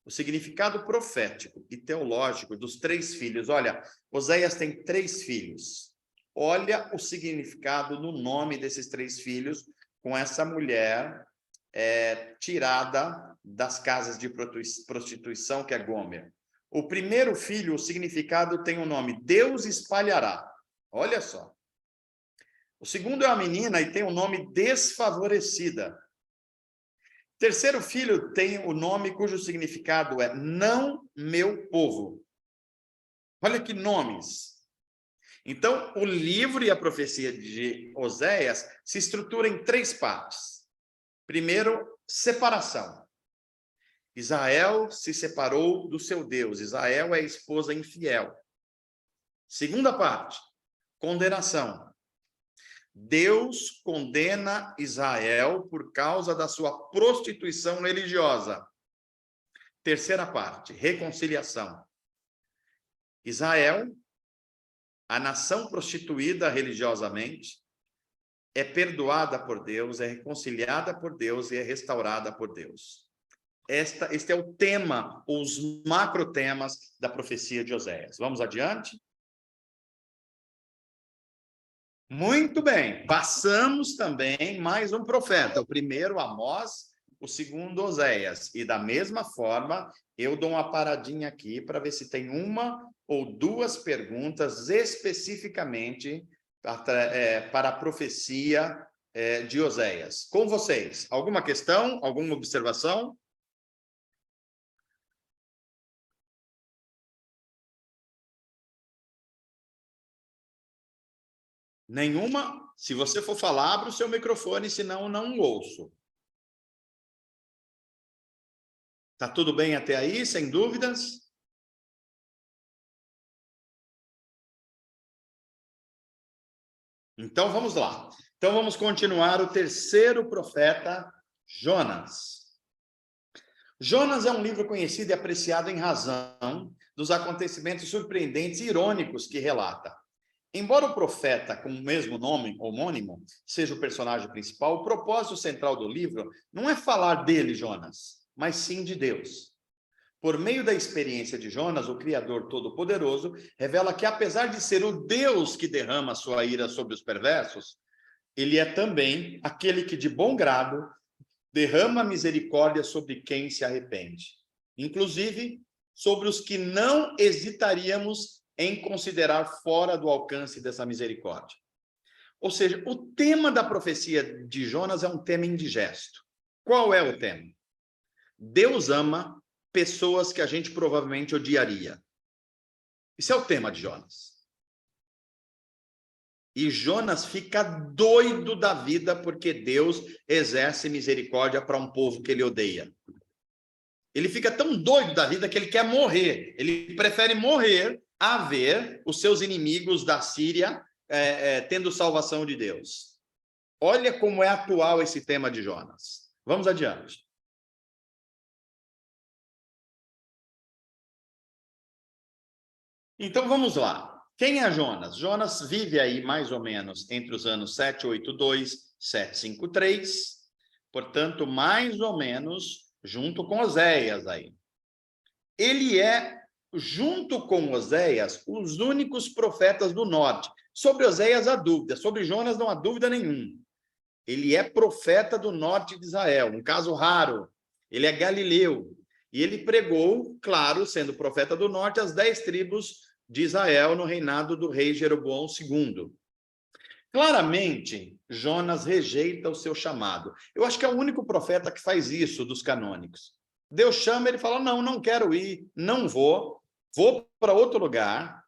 O significado profético e teológico dos 3 filhos. Olha, Oséias tem 3 filhos. Olha o significado no nome desses 3 filhos com essa mulher tirada das casas de prostituição, que é Gomer. O primeiro filho, o significado tem o nome Deus espalhará. Olha só. O segundo é uma menina e tem o nome Desfavorecida. Terceiro filho tem o nome cujo significado é não meu povo. Olha que nomes. Então, o livro e a profecia de Oséias se estrutura em 3 partes. Primeiro, separação. Israel se separou do seu Deus. Israel é a esposa infiel. Segunda parte, condenação. Deus condena Israel por causa da sua prostituição religiosa. Terceira parte, reconciliação. Israel, a nação prostituída religiosamente, é perdoada por Deus, é reconciliada por Deus e é restaurada por Deus. Este é o tema, os macrotemas da profecia de Oséias. Vamos adiante? Muito bem, passamos também mais um profeta, o primeiro Amós, o segundo Oséias. E da mesma forma, eu dou uma paradinha aqui para ver se tem uma ou 2 perguntas especificamente para a profecia de Oséias. Com vocês, alguma questão, alguma observação? Nenhuma? Se você for falar, abre o seu microfone, senão não ouço. Tá tudo bem até aí, sem dúvidas? Então, vamos lá. Então, vamos continuar o terceiro profeta, Jonas. Jonas é um livro conhecido e apreciado em razão dos acontecimentos surpreendentes e irônicos que relata. Embora o profeta com o mesmo nome, homônimo, seja o personagem principal, o propósito central do livro não é falar dele, Jonas, mas sim de Deus. Por meio da experiência de Jonas, o Criador Todo-Poderoso revela que, apesar de ser o Deus que derrama sua ira sobre os perversos, ele é também aquele que, de bom grado, derrama misericórdia sobre quem se arrepende. Inclusive, sobre os que não hesitaríamos em considerar fora do alcance dessa misericórdia. Ou seja, o tema da profecia de Jonas é um tema indigesto. Qual é o tema? Deus ama pessoas que a gente provavelmente odiaria. Esse é o tema de Jonas. E Jonas fica doido da vida porque Deus exerce misericórdia para um povo que ele odeia. Ele fica tão doido da vida que ele quer morrer. Ele prefere morrer a ver os seus inimigos da Síria tendo salvação de Deus. Olha como é atual esse tema de Jonas. Vamos adiante. Então, vamos lá. Quem é Jonas? Jonas vive aí mais ou menos entre os anos 782 e 753, portanto, mais ou menos junto com Oséias aí. Ele é, junto com Oséias, os únicos profetas do norte. Sobre Oséias há dúvida, sobre Jonas não há dúvida nenhuma. Ele é profeta do norte de Israel, um caso raro. Ele é galileu. E ele pregou, claro, sendo profeta do norte, as 10 tribos de Israel no reinado do rei Jeroboão II. Claramente, Jonas rejeita o seu chamado. Eu acho que é o único profeta que faz isso dos canônicos. Deus chama, ele fala, não, não quero ir, não vou para outro lugar.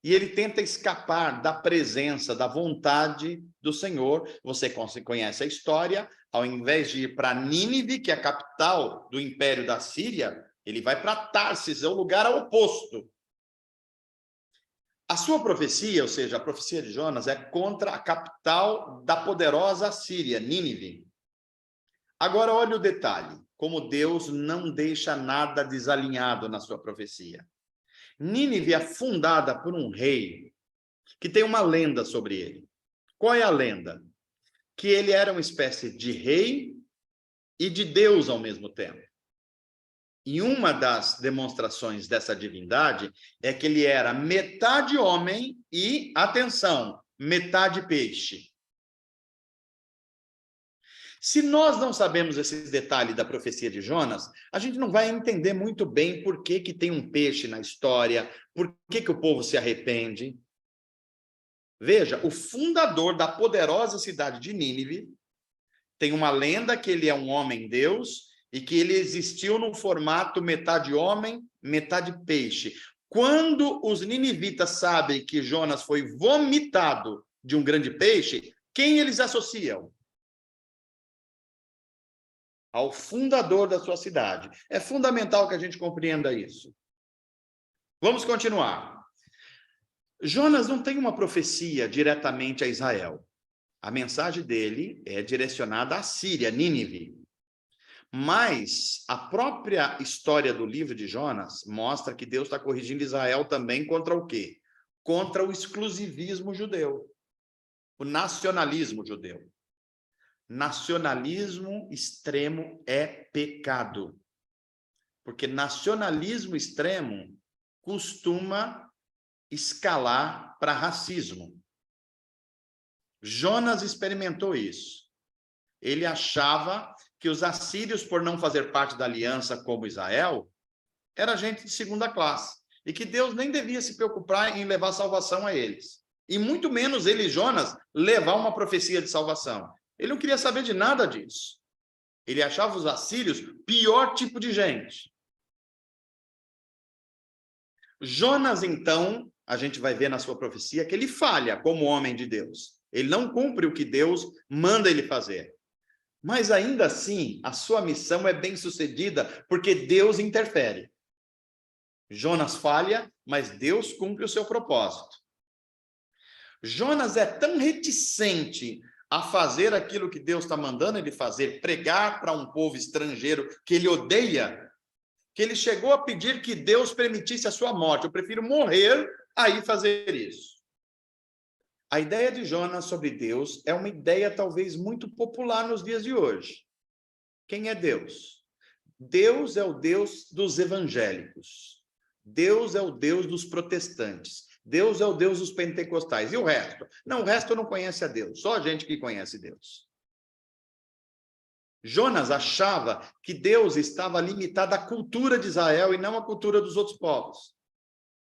E ele tenta escapar da presença, da vontade do Senhor. Você conhece a história. Ao invés de ir para Nínive, que é a capital do Império da Síria, ele vai para Tarsis, é o lugar oposto. A sua profecia, ou seja, a profecia de Jonas, é contra a capital da poderosa Síria, Nínive. Agora, olha o detalhe, como Deus não deixa nada desalinhado na sua profecia. Nínive é fundada por um rei que tem uma lenda sobre ele. Qual é a lenda? Que ele era uma espécie de rei e de Deus ao mesmo tempo. E uma das demonstrações dessa divindade é que ele era metade homem e, atenção, metade peixe. Se nós não sabemos esses detalhes da profecia de Jonas, a gente não vai entender muito bem por que tem um peixe na história, por que o povo se arrepende. Veja, o fundador da poderosa cidade de Nínive tem uma lenda que ele é um homem-deus e que ele existiu no formato metade homem, metade peixe. Quando os ninivitas sabem que Jonas foi vomitado de um grande peixe, quem eles associam? Ao fundador da sua cidade. É fundamental que a gente compreenda isso. Vamos continuar. Jonas não tem uma profecia diretamente a Israel. A mensagem dele é direcionada à Síria, Nínive. Mas a própria história do livro de Jonas mostra que Deus está corrigindo Israel também contra o quê? Contra o exclusivismo judeu, o nacionalismo judeu. Nacionalismo extremo é pecado, porque nacionalismo extremo costuma escalar para racismo. Jonas experimentou isso. Ele achava que os assírios, por não fazer parte da aliança como Israel, era gente de segunda classe, e que Deus nem devia se preocupar em levar salvação a eles. E muito menos ele, Jonas, levar uma profecia de salvação. Ele não queria saber de nada disso. Ele achava os assírios pior tipo de gente. Jonas, então, a gente vai ver na sua profecia que ele falha como homem de Deus. Ele não cumpre o que Deus manda ele fazer. Mas ainda assim, a sua missão é bem-sucedida, porque Deus interfere. Jonas falha, mas Deus cumpre o seu propósito. Jonas é tão reticente a fazer aquilo que Deus está mandando ele fazer, pregar para um povo estrangeiro que ele odeia, que ele chegou a pedir que Deus permitisse a sua morte. Eu prefiro morrer aí fazer isso. A ideia de Jonas sobre Deus é uma ideia talvez muito popular nos dias de hoje. Quem é Deus? Deus é o Deus dos evangélicos. Deus é o Deus dos protestantes. Deus é o Deus dos pentecostais. E o resto? Não, o resto não conhece a Deus. Só a gente que conhece Deus. Jonas achava que Deus estava limitado à cultura de Israel e não à cultura dos outros povos.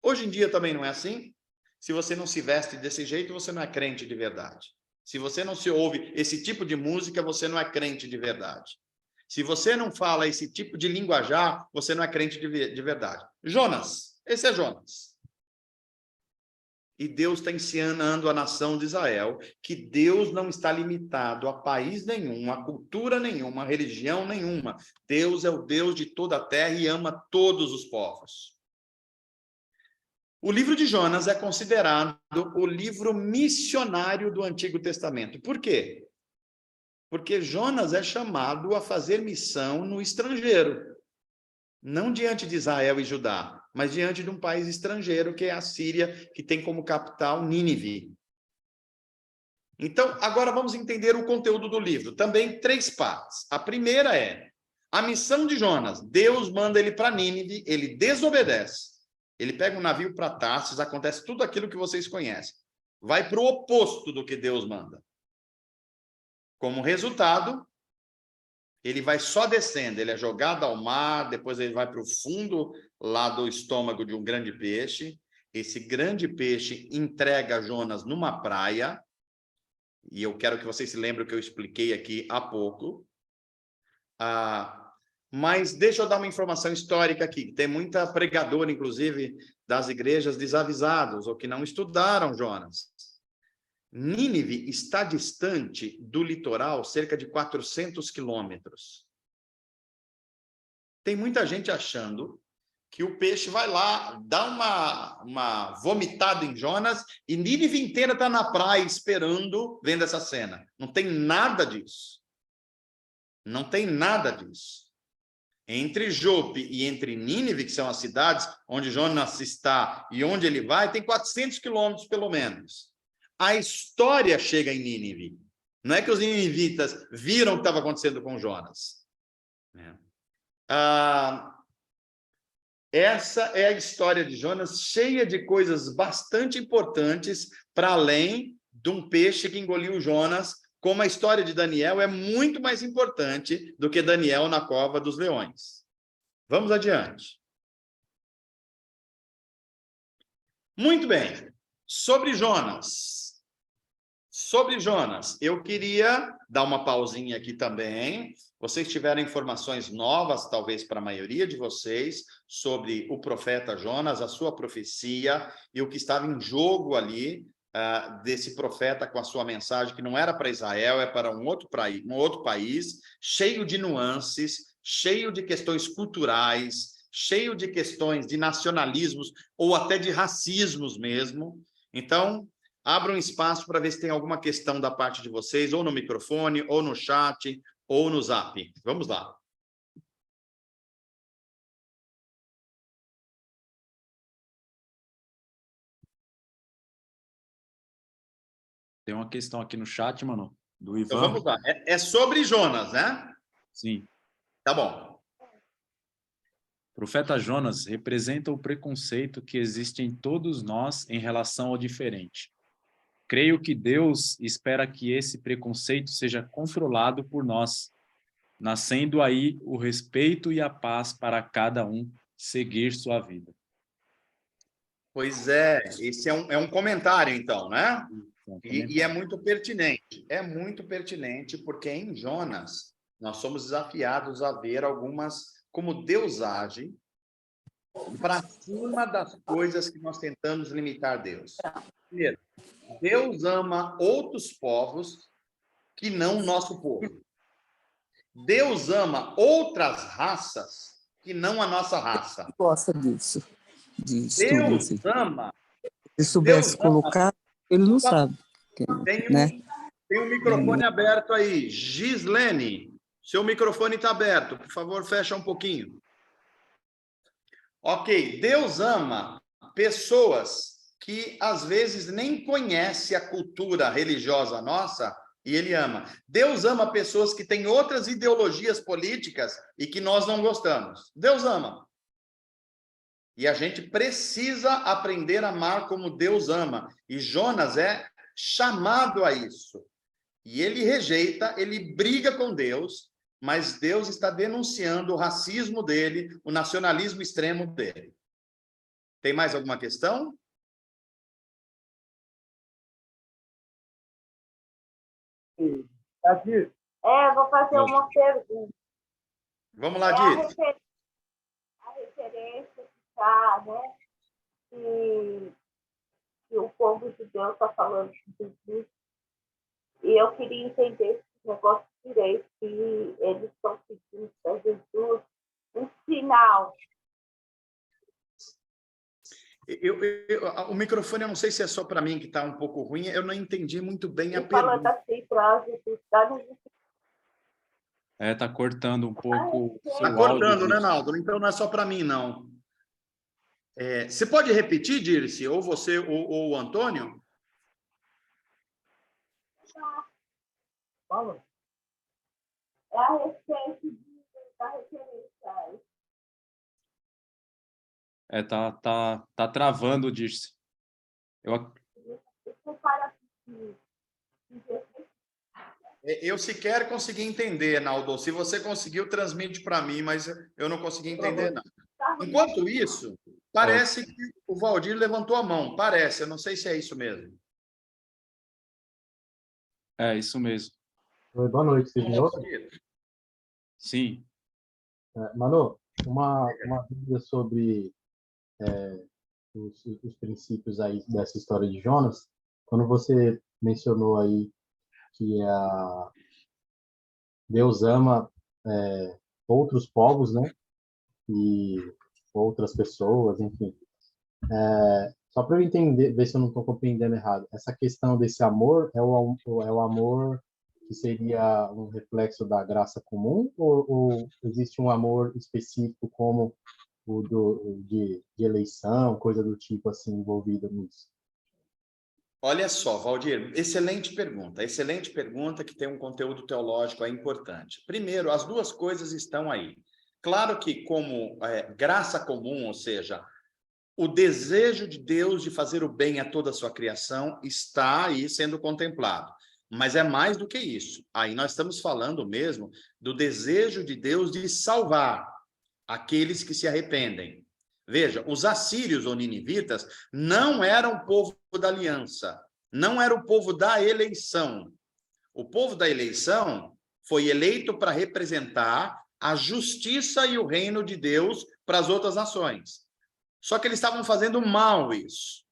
Hoje em dia também não é assim? Se você não se veste desse jeito, você não é crente de verdade. Se você não se ouve esse tipo de música, você não é crente de verdade. Se você não fala esse tipo de linguajar, você não é crente de verdade. Jonas, esse é Jonas. E Deus está ensinando a nação de Israel que Deus não está limitado a país nenhum, a cultura nenhuma, a religião nenhuma. Deus é o Deus de toda a terra e ama todos os povos. O livro de Jonas é considerado o livro missionário do Antigo Testamento. Por quê? Porque Jonas é chamado a fazer missão no estrangeiro. Não diante de Israel e Judá, mas diante de um país estrangeiro, que é a Síria, que tem como capital Nínive. Então, agora vamos entender o conteúdo do livro. Também 3 partes. A primeira é a missão de Jonas. Deus manda ele para Nínive, ele desobedece. Ele pega um navio para Tarsis, acontece tudo aquilo que vocês conhecem. vai para o oposto do que Deus manda. Como resultado, ele vai só descendo, ele é jogado ao mar, depois ele vai para o fundo lá do estômago de um grande peixe. Esse grande peixe entrega Jonas numa praia, e eu quero que vocês se lembrem o que eu expliquei aqui há pouco. Mas deixa eu dar uma informação histórica aqui. Tem muita pregadora, inclusive, das igrejas desavisados, ou que não estudaram Jonas. Nínive está distante do litoral cerca de 400 quilômetros. Tem muita gente achando que o peixe vai lá, dá uma vomitada em Jonas, e Nínive inteira está na praia esperando, vendo essa cena. Não tem nada disso. Não tem nada disso. Entre Jope e entre Nínive, que são as cidades onde Jonas está e onde ele vai, tem 400 quilômetros pelo menos. A história chega em Nínive. Não é que os ninivitas viram o que estava acontecendo com Jonas. Essa é a história de Jonas, cheia de coisas bastante importantes, para além de um peixe que engoliu Jonas, como a história de Daniel é muito mais importante do que Daniel na cova dos leões. Vamos adiante. Muito bem. Sobre Jonas, eu queria dar uma pausinha aqui também. Vocês tiveram informações novas, talvez para a maioria de vocês, sobre o profeta Jonas, a sua profecia e o que estava em jogo ali desse profeta com a sua mensagem, que não era para Israel, é para um outro país, cheio de nuances, cheio de questões culturais, cheio de questões de nacionalismos ou até de racismos mesmo. Então, abra um espaço para ver se tem alguma questão da parte de vocês, ou no microfone, ou no chat, ou no zap. Vamos lá. Tem uma questão aqui no chat, mano, do Então Ivan. vamos lá. É sobre Jonas, né? Sim. Tá bom. O profeta Jonas representa o preconceito que existe em todos nós em relação ao diferente. Creio que Deus espera que esse preconceito seja controlado por nós, nascendo aí o respeito e a paz para cada um seguir sua vida. Pois é, esse é um comentário, então, né? E é muito pertinente. É muito pertinente, porque em Jonas nós somos desafiados a ver como Deus age para cima das coisas que nós tentamos limitar Deus. Primeiro, Deus ama outros povos que não o nosso povo. Deus ama outras raças que não a nossa raça. Gosta disso, de estudo, Deus assim. ama. Se soubesse colocar, ele não sabe, né? Tem um microfone aberto aí. Gislene, seu microfone está aberto. Por favor, fecha um pouquinho. Ok, Deus ama pessoas que às vezes nem conhecem a cultura religiosa nossa, e ele ama. Deus ama pessoas que têm outras ideologias políticas e que nós não gostamos. Deus ama. E a gente precisa aprender a amar como Deus ama. E Jonas é chamado a isso. E ele rejeita, ele briga com Deus, mas Deus está denunciando o racismo dele, o nacionalismo extremo dele. Tem mais alguma questão? Adir, eu vou fazer uma pergunta. Vamos lá, Dir. A referência que está, né? Que o povo de Deus está falando de Jesus. E eu queria entender esse negócio direito, que eles estão pedindo para Jesus um sinal. O microfone, eu não sei se é só para mim que está um pouco ruim, eu não entendi muito bem a Falando pergunta. assim para Jesus, dá-nos Tá cortando um pouco. Está cortando, né, Naldo? Então não é só para mim, não. Você pode repetir, Dirce, ou você ou o Antônio? fala. É a respeito da referência. Tá travando, Dirce. comparativo de Jesus. Eu sequer consegui entender, Naldo. Se você conseguiu, transmite para mim, mas eu não consegui entender nada. Enquanto isso, parece que o Valdir levantou a mão. Parece, eu não sei se é isso mesmo. É, isso mesmo. Oi, boa noite, vocês me ouvem? Sim. Manu, uma dúvida sobre os princípios aí dessa história de Jonas. Quando você mencionou aí que Deus ama outros povos, né? E outras pessoas, enfim. Só para eu entender, ver se eu não estou compreendendo errado. Essa questão desse amor é o amor que seria um reflexo da graça comum ou existe um amor específico como o de eleição, coisa do tipo assim envolvida nisso? Olha só, Valdir, excelente pergunta que tem um conteúdo teológico importante. Primeiro, as duas coisas estão aí. Claro que como graça comum, ou seja, o desejo de Deus de fazer o bem a toda a sua criação está aí sendo contemplado. Mas é mais do que isso. Aí nós estamos falando mesmo do desejo de Deus de salvar aqueles que se arrependem. Veja, os assírios ou ninivitas não eram o povo da aliança, não era o povo da eleição. O povo da eleição foi eleito para representar a justiça e o reino de Deus para as outras nações. Só que eles estavam fazendo mal isso.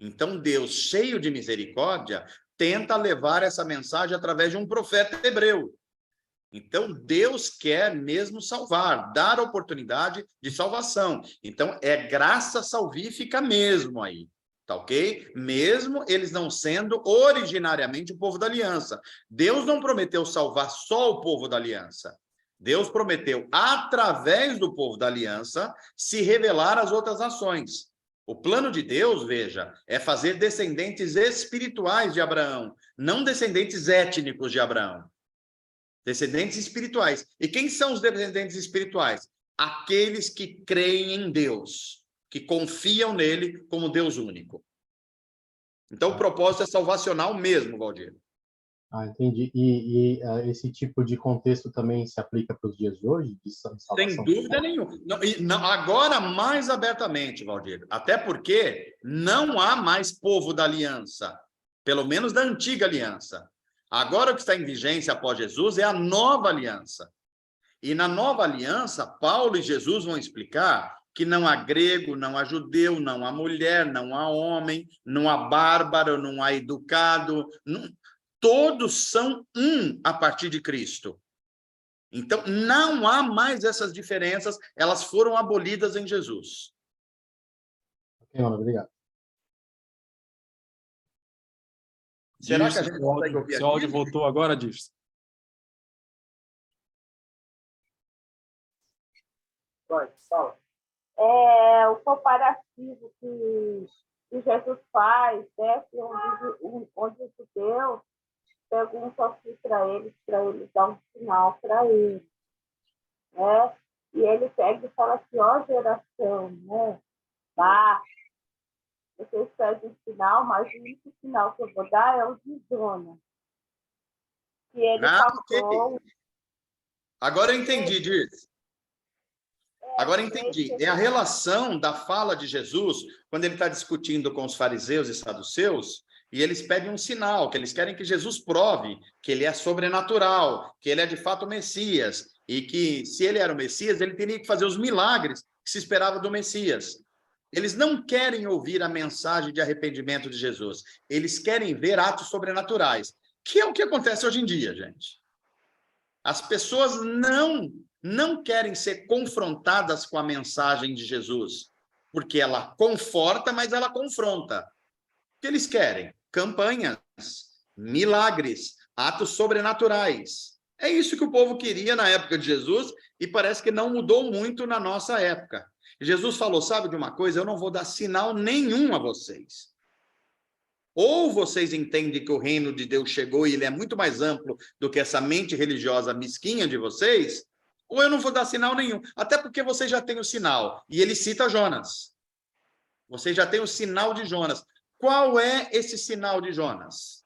Então Deus, cheio de misericórdia, tenta levar essa mensagem através de um profeta hebreu. Então Deus quer mesmo salvar, dar oportunidade de salvação. Então é graça salvífica mesmo aí, tá ok? Mesmo eles não sendo originariamente o povo da aliança. Deus não prometeu salvar só o povo da aliança. Deus prometeu, através do povo da aliança, se revelar às outras nações. O plano de Deus, veja, é fazer descendentes espirituais de Abraão, não descendentes étnicos de Abraão. Descendentes espirituais. E quem são os descendentes espirituais? Aqueles que creem em Deus, que confiam nele como Deus único. Então, o propósito é salvacional mesmo, Valdir. Entendi. E esse tipo de contexto também se aplica para os dias de hoje? De salvação? Sem dúvida nenhuma. Não, agora, mais abertamente, Valdir. Até porque não há mais povo da aliança, pelo menos da antiga aliança. Agora, o que está em vigência após Jesus é a nova aliança. E na nova aliança, Paulo e Jesus vão explicar que não há grego, não há judeu, não há mulher, não há homem, não há bárbaro, não há educado, todos são um a partir de Cristo. Então, não há mais essas diferenças, elas foram abolidas em Jesus. Ok, mano, obrigado. Será que a gente consegue ouvir aqui? Seu áudio voltou agora, Dirce? Vai, fala. O comparativo que Jesus faz, né, onde o judeu pergunta aqui para eles dar um sinal para eles, né? E ele pega e fala assim, ó geração, né? Vocês pedem um sinal, mas o único sinal que eu vou dar é o de Jonas. E ele passou... Okay. Agora eu entendi, Dirce. Agora entendi. É a relação da fala de Jesus, quando ele está discutindo com os fariseus e saduceus, e eles pedem um sinal, que eles querem que Jesus prove que ele é sobrenatural, que ele é de fato o Messias, e que se ele era o Messias, ele teria que fazer os milagres que se esperava do Messias. Eles não querem ouvir a mensagem de arrependimento de Jesus, eles querem ver atos sobrenaturais, que é o que acontece hoje em dia, gente. As pessoas não querem ser confrontadas com a mensagem de Jesus, porque ela conforta, mas ela confronta. O que eles querem? Campanhas, milagres, atos sobrenaturais. É isso que o povo queria na época de Jesus e parece que não mudou muito na nossa época. Jesus falou, sabe de uma coisa? Eu não vou dar sinal nenhum a vocês. Ou vocês entendem que o reino de Deus chegou e ele é muito mais amplo do que essa mente religiosa mesquinha de vocês, ou eu não vou dar sinal nenhum. Até porque vocês já têm o sinal. E ele cita Jonas. Vocês já têm o sinal de Jonas. Qual é esse sinal de Jonas?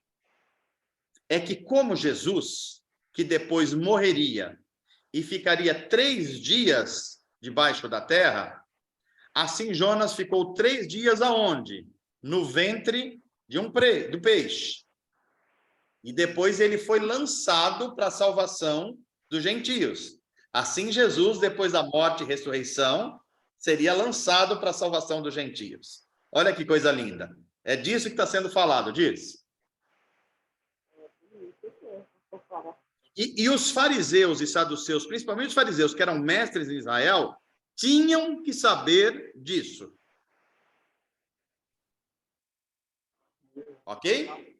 É que como Jesus, que depois morreria e ficaria 3 dias debaixo da terra, assim Jonas ficou 3 dias aonde? No ventre do peixe. E depois ele foi lançado para a salvação dos gentios. Assim Jesus, depois da morte e ressurreição, seria lançado para a salvação dos gentios. Olha que coisa linda. É disso que está sendo falado, diz. E os fariseus e saduceus, principalmente os fariseus, que eram mestres em Israel, tinham que saber disso. Ok?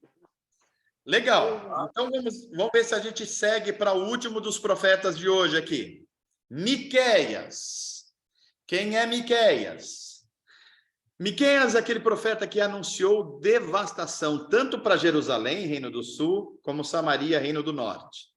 Legal. Então, vamos ver se a gente segue para o último dos profetas de hoje aqui. Miqueias. Quem é Miqueias? Miqueias é aquele profeta que anunciou devastação, tanto para Jerusalém, Reino do Sul, como Samaria, Reino do Norte.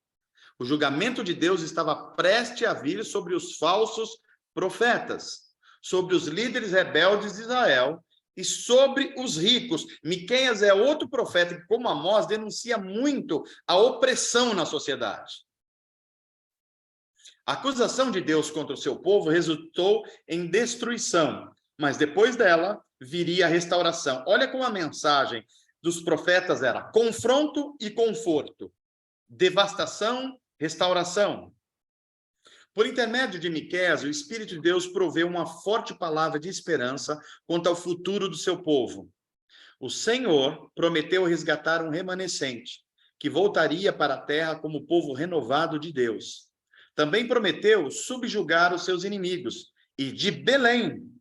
O julgamento de Deus estava prestes a vir sobre os falsos profetas, sobre os líderes rebeldes de Israel e sobre os ricos. Miqueias é outro profeta que, como Amós, denuncia muito a opressão na sociedade. A acusação de Deus contra o seu povo resultou em destruição, mas depois dela viria a restauração. Olha como a mensagem dos profetas era confronto e conforto, devastação, restauração. Por intermédio de Miqueias, o Espírito de Deus proveu uma forte palavra de esperança quanto ao futuro do seu povo. O Senhor prometeu resgatar um remanescente, que voltaria para a terra como povo renovado de Deus. Também prometeu subjugar os seus inimigos, e de Belém.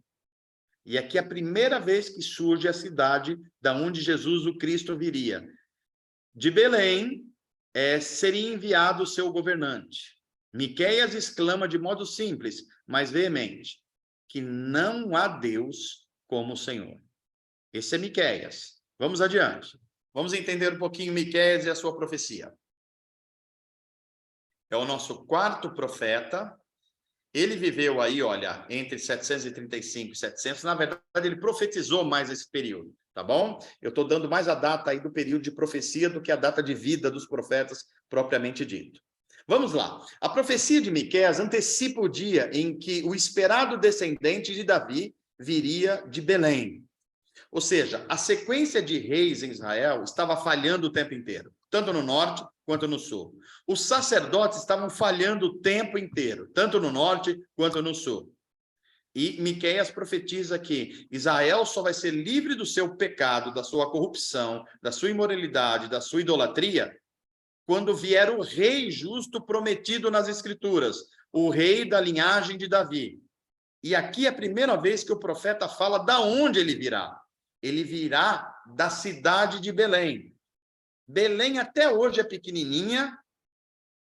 E aqui é a primeira vez que surge a cidade da onde Jesus, o Cristo, viria. De Belém seria enviado o seu governante. Miqueias exclama de modo simples, mas veemente, que não há Deus como o Senhor. Esse é Miqueias. Vamos adiante. Vamos entender um pouquinho Miqueias e a sua profecia. É o nosso 4º profeta. Ele viveu aí, olha, entre 735 e 700. Na verdade, ele profetizou mais esse período, tá bom? Eu estou dando mais a data aí do período de profecia do que a data de vida dos profetas propriamente dito. Vamos lá. A profecia de Miqueias antecipa o dia em que o esperado descendente de Davi viria de Belém. Ou seja, a sequência de reis em Israel estava falhando o tempo inteiro, tanto no norte quanto no sul. Os sacerdotes estavam falhando o tempo inteiro, tanto no norte quanto no sul. E Miqueias profetiza que Israel só vai ser livre do seu pecado, da sua corrupção, da sua imoralidade, da sua idolatria, quando vier o rei justo prometido nas Escrituras, o rei da linhagem de Davi. E aqui é a primeira vez que o profeta fala da onde ele virá. Ele virá da cidade de Belém. Belém até hoje é pequenininha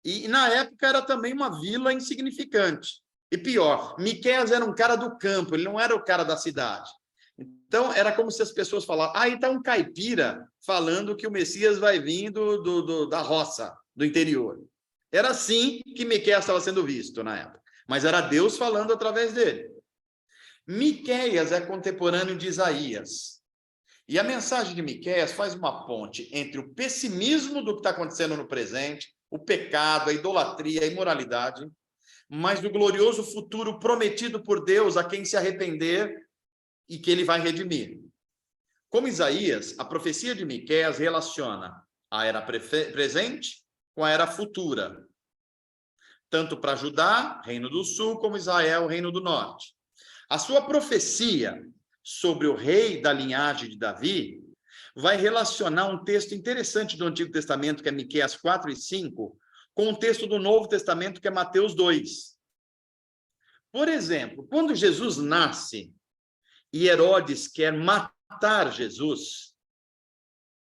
e na época era também uma vila insignificante. E pior, Miqueias era um cara do campo, ele não era o cara da cidade. Então era como se as pessoas falassem, aí está um caipira falando que o Messias vai vir da roça, do interior. Era assim que Miqueias estava sendo visto na época, mas era Deus falando através dele. Miqueias é contemporâneo de Isaías. E a mensagem de Miqueias faz uma ponte entre o pessimismo do que está acontecendo no presente, o pecado, a idolatria, a imoralidade, mas do glorioso futuro prometido por Deus a quem se arrepender e que ele vai redimir. Como Isaías, a profecia de Miqueias relaciona a era presente com a era futura, tanto para Judá, Reino do Sul, como Israel, Reino do Norte. A sua profecia sobre o rei da linhagem de Davi vai relacionar um texto interessante do Antigo Testamento, que é Miqueias 4 e 5, com um texto do Novo Testamento, que é Mateus 2. Por exemplo, quando Jesus nasce e Herodes quer matar Jesus,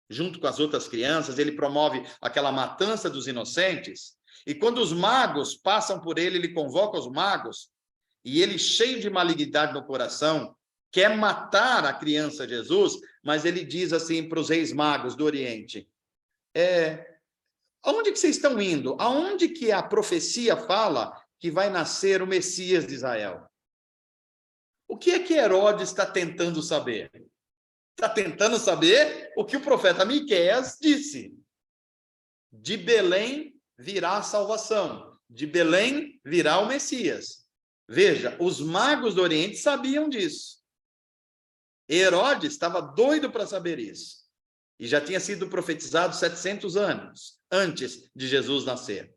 junto com as outras crianças, ele promove aquela matança dos inocentes, e quando os magos passam por ele, ele convoca os magos, e ele, cheio de malignidade no coração, quer matar a criança Jesus, mas ele diz assim para os reis magos do Oriente, aonde que vocês estão indo? Aonde que a profecia fala que vai nascer o Messias de Israel? O que é que Herodes está tentando saber? está tentando saber o que o profeta Miqueias disse. De Belém virá a salvação, de Belém virá o Messias. Veja, os magos do Oriente sabiam disso. Herodes estava doido para saber isso. E já tinha sido profetizado 700 anos antes de Jesus nascer.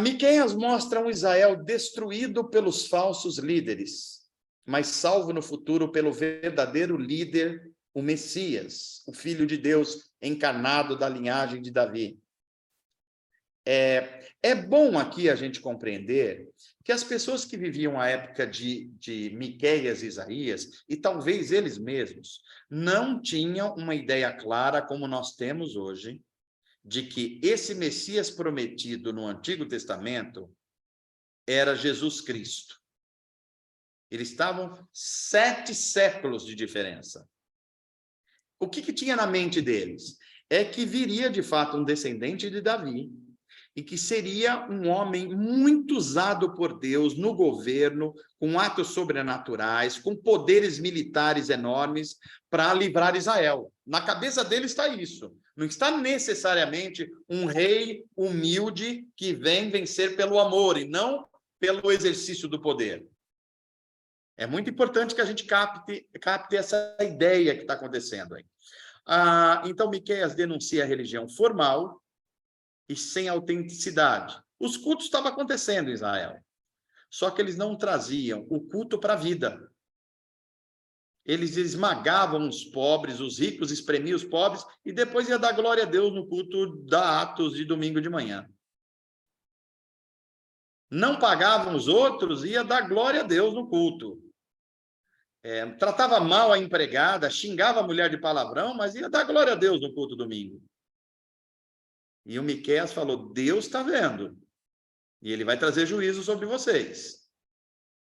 Miqueias mostra um Israel destruído pelos falsos líderes, mas salvo no futuro pelo verdadeiro líder, o Messias, o Filho de Deus encarnado da linhagem de Davi. É bom aqui a gente compreender que as pessoas que viviam a época de Miqueias e Isaías, e talvez eles mesmos, não tinham uma ideia clara, como nós temos hoje, de que esse Messias prometido no Antigo Testamento era Jesus Cristo. Eles estavam 7 séculos de diferença. O que tinha na mente deles? É que viria, de fato, um descendente de Davi, e que seria um homem muito usado por Deus no governo, com atos sobrenaturais, com poderes militares enormes, para livrar Israel. Na cabeça deles está isso. Não está necessariamente um rei humilde que vem vencer pelo amor e não pelo exercício do poder. É muito importante que a gente capte essa ideia que está acontecendo aí. Então, Miqueias denuncia a religião formal e sem autenticidade. Os cultos estavam acontecendo em Israel, só que eles não traziam o culto para a vida. Eles esmagavam os pobres, os ricos espremiam os pobres, e depois ia dar glória a Deus no culto da Atos de domingo de manhã. Não pagavam os outros, ia dar glória a Deus no culto. Tratava mal a empregada, xingava a mulher de palavrão, mas ia dar glória a Deus no culto domingo. E o Miqueias falou, Deus está vendo, e ele vai trazer juízo sobre vocês.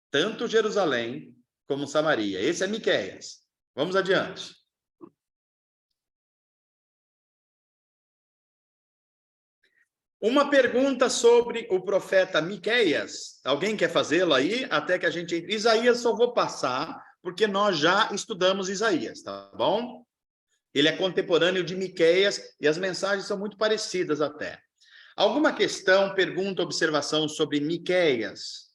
Tanto Jerusalém como Samaria. Esse é Miqueias. Vamos adiante. Uma pergunta sobre o profeta Miqueias. Alguém quer fazê-lo aí? Até que a gente... Isaías só vou passar, porque nós já estudamos Isaías, tá bom? Ele é contemporâneo de Miqueias e as mensagens são muito parecidas até. Alguma questão, pergunta, observação sobre Miqueias?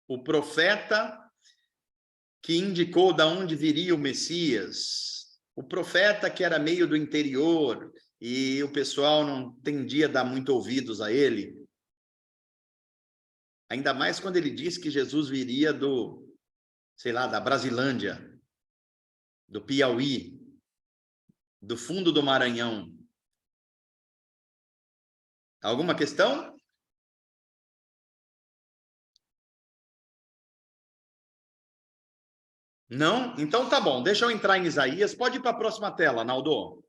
O profeta que indicou de onde viria o Messias. O profeta que era meio do interior e o pessoal não tendia a dar muito ouvidos a ele. Ainda mais quando ele disse que Jesus viria da Brasilândia, do Piauí, do fundo do Maranhão. Alguma questão? Não? Então tá bom, deixa eu entrar em Isaías. Pode ir para a próxima tela, Naldo.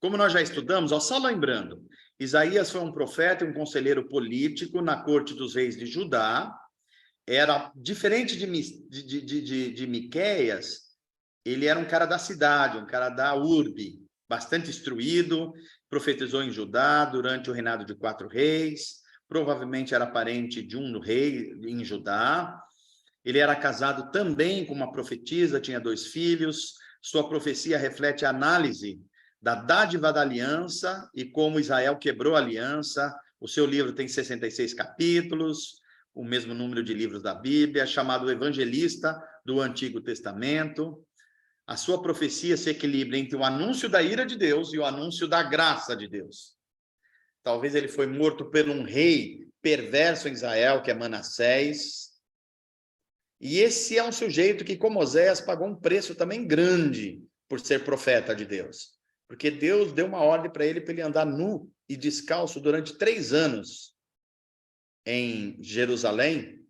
Como nós já estudamos, só lembrando, Isaías foi um profeta e um conselheiro político na corte dos reis de Judá. Era diferente de Miqueias. Ele era um cara da cidade, um cara da urbe, bastante instruído, profetizou em Judá durante o reinado de 4 reis, provavelmente era parente de um rei em Judá. Ele era casado também com uma profetisa, tinha 2 filhos. Sua profecia reflete a análise da dádiva da aliança e como Israel quebrou a aliança. O seu livro tem 66 capítulos, o mesmo número de livros da Bíblia, chamado Evangelista do Antigo Testamento. A sua profecia se equilibra entre o anúncio da ira de Deus e o anúncio da graça de Deus. Talvez ele foi morto por um rei perverso em Israel, que é Manassés. E esse é um sujeito que, como Oséias, pagou um preço também grande por ser profeta de Deus. Porque Deus deu uma ordem para ele andar nu e descalço durante 3 anos em Jerusalém,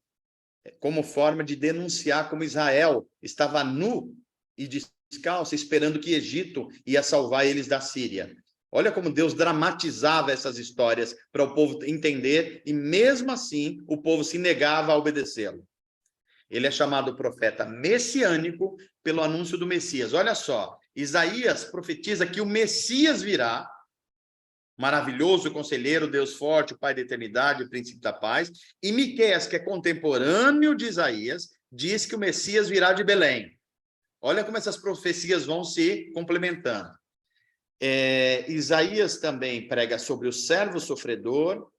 como forma de denunciar como Israel estava nu e descalço, esperando que Egito ia salvar eles da Síria. Olha como Deus dramatizava essas histórias para o povo entender, e mesmo assim o povo se negava a obedecê-lo. Ele é chamado profeta messiânico pelo anúncio do Messias. Olha só, Isaías profetiza que o Messias virá, maravilhoso conselheiro, Deus forte, o Pai da eternidade, o príncipe da paz. E Miqueias, que é contemporâneo de Isaías, diz que o Messias virá de Belém. Olha como essas profecias vão se complementando. Isaías também prega sobre o servo sofredor,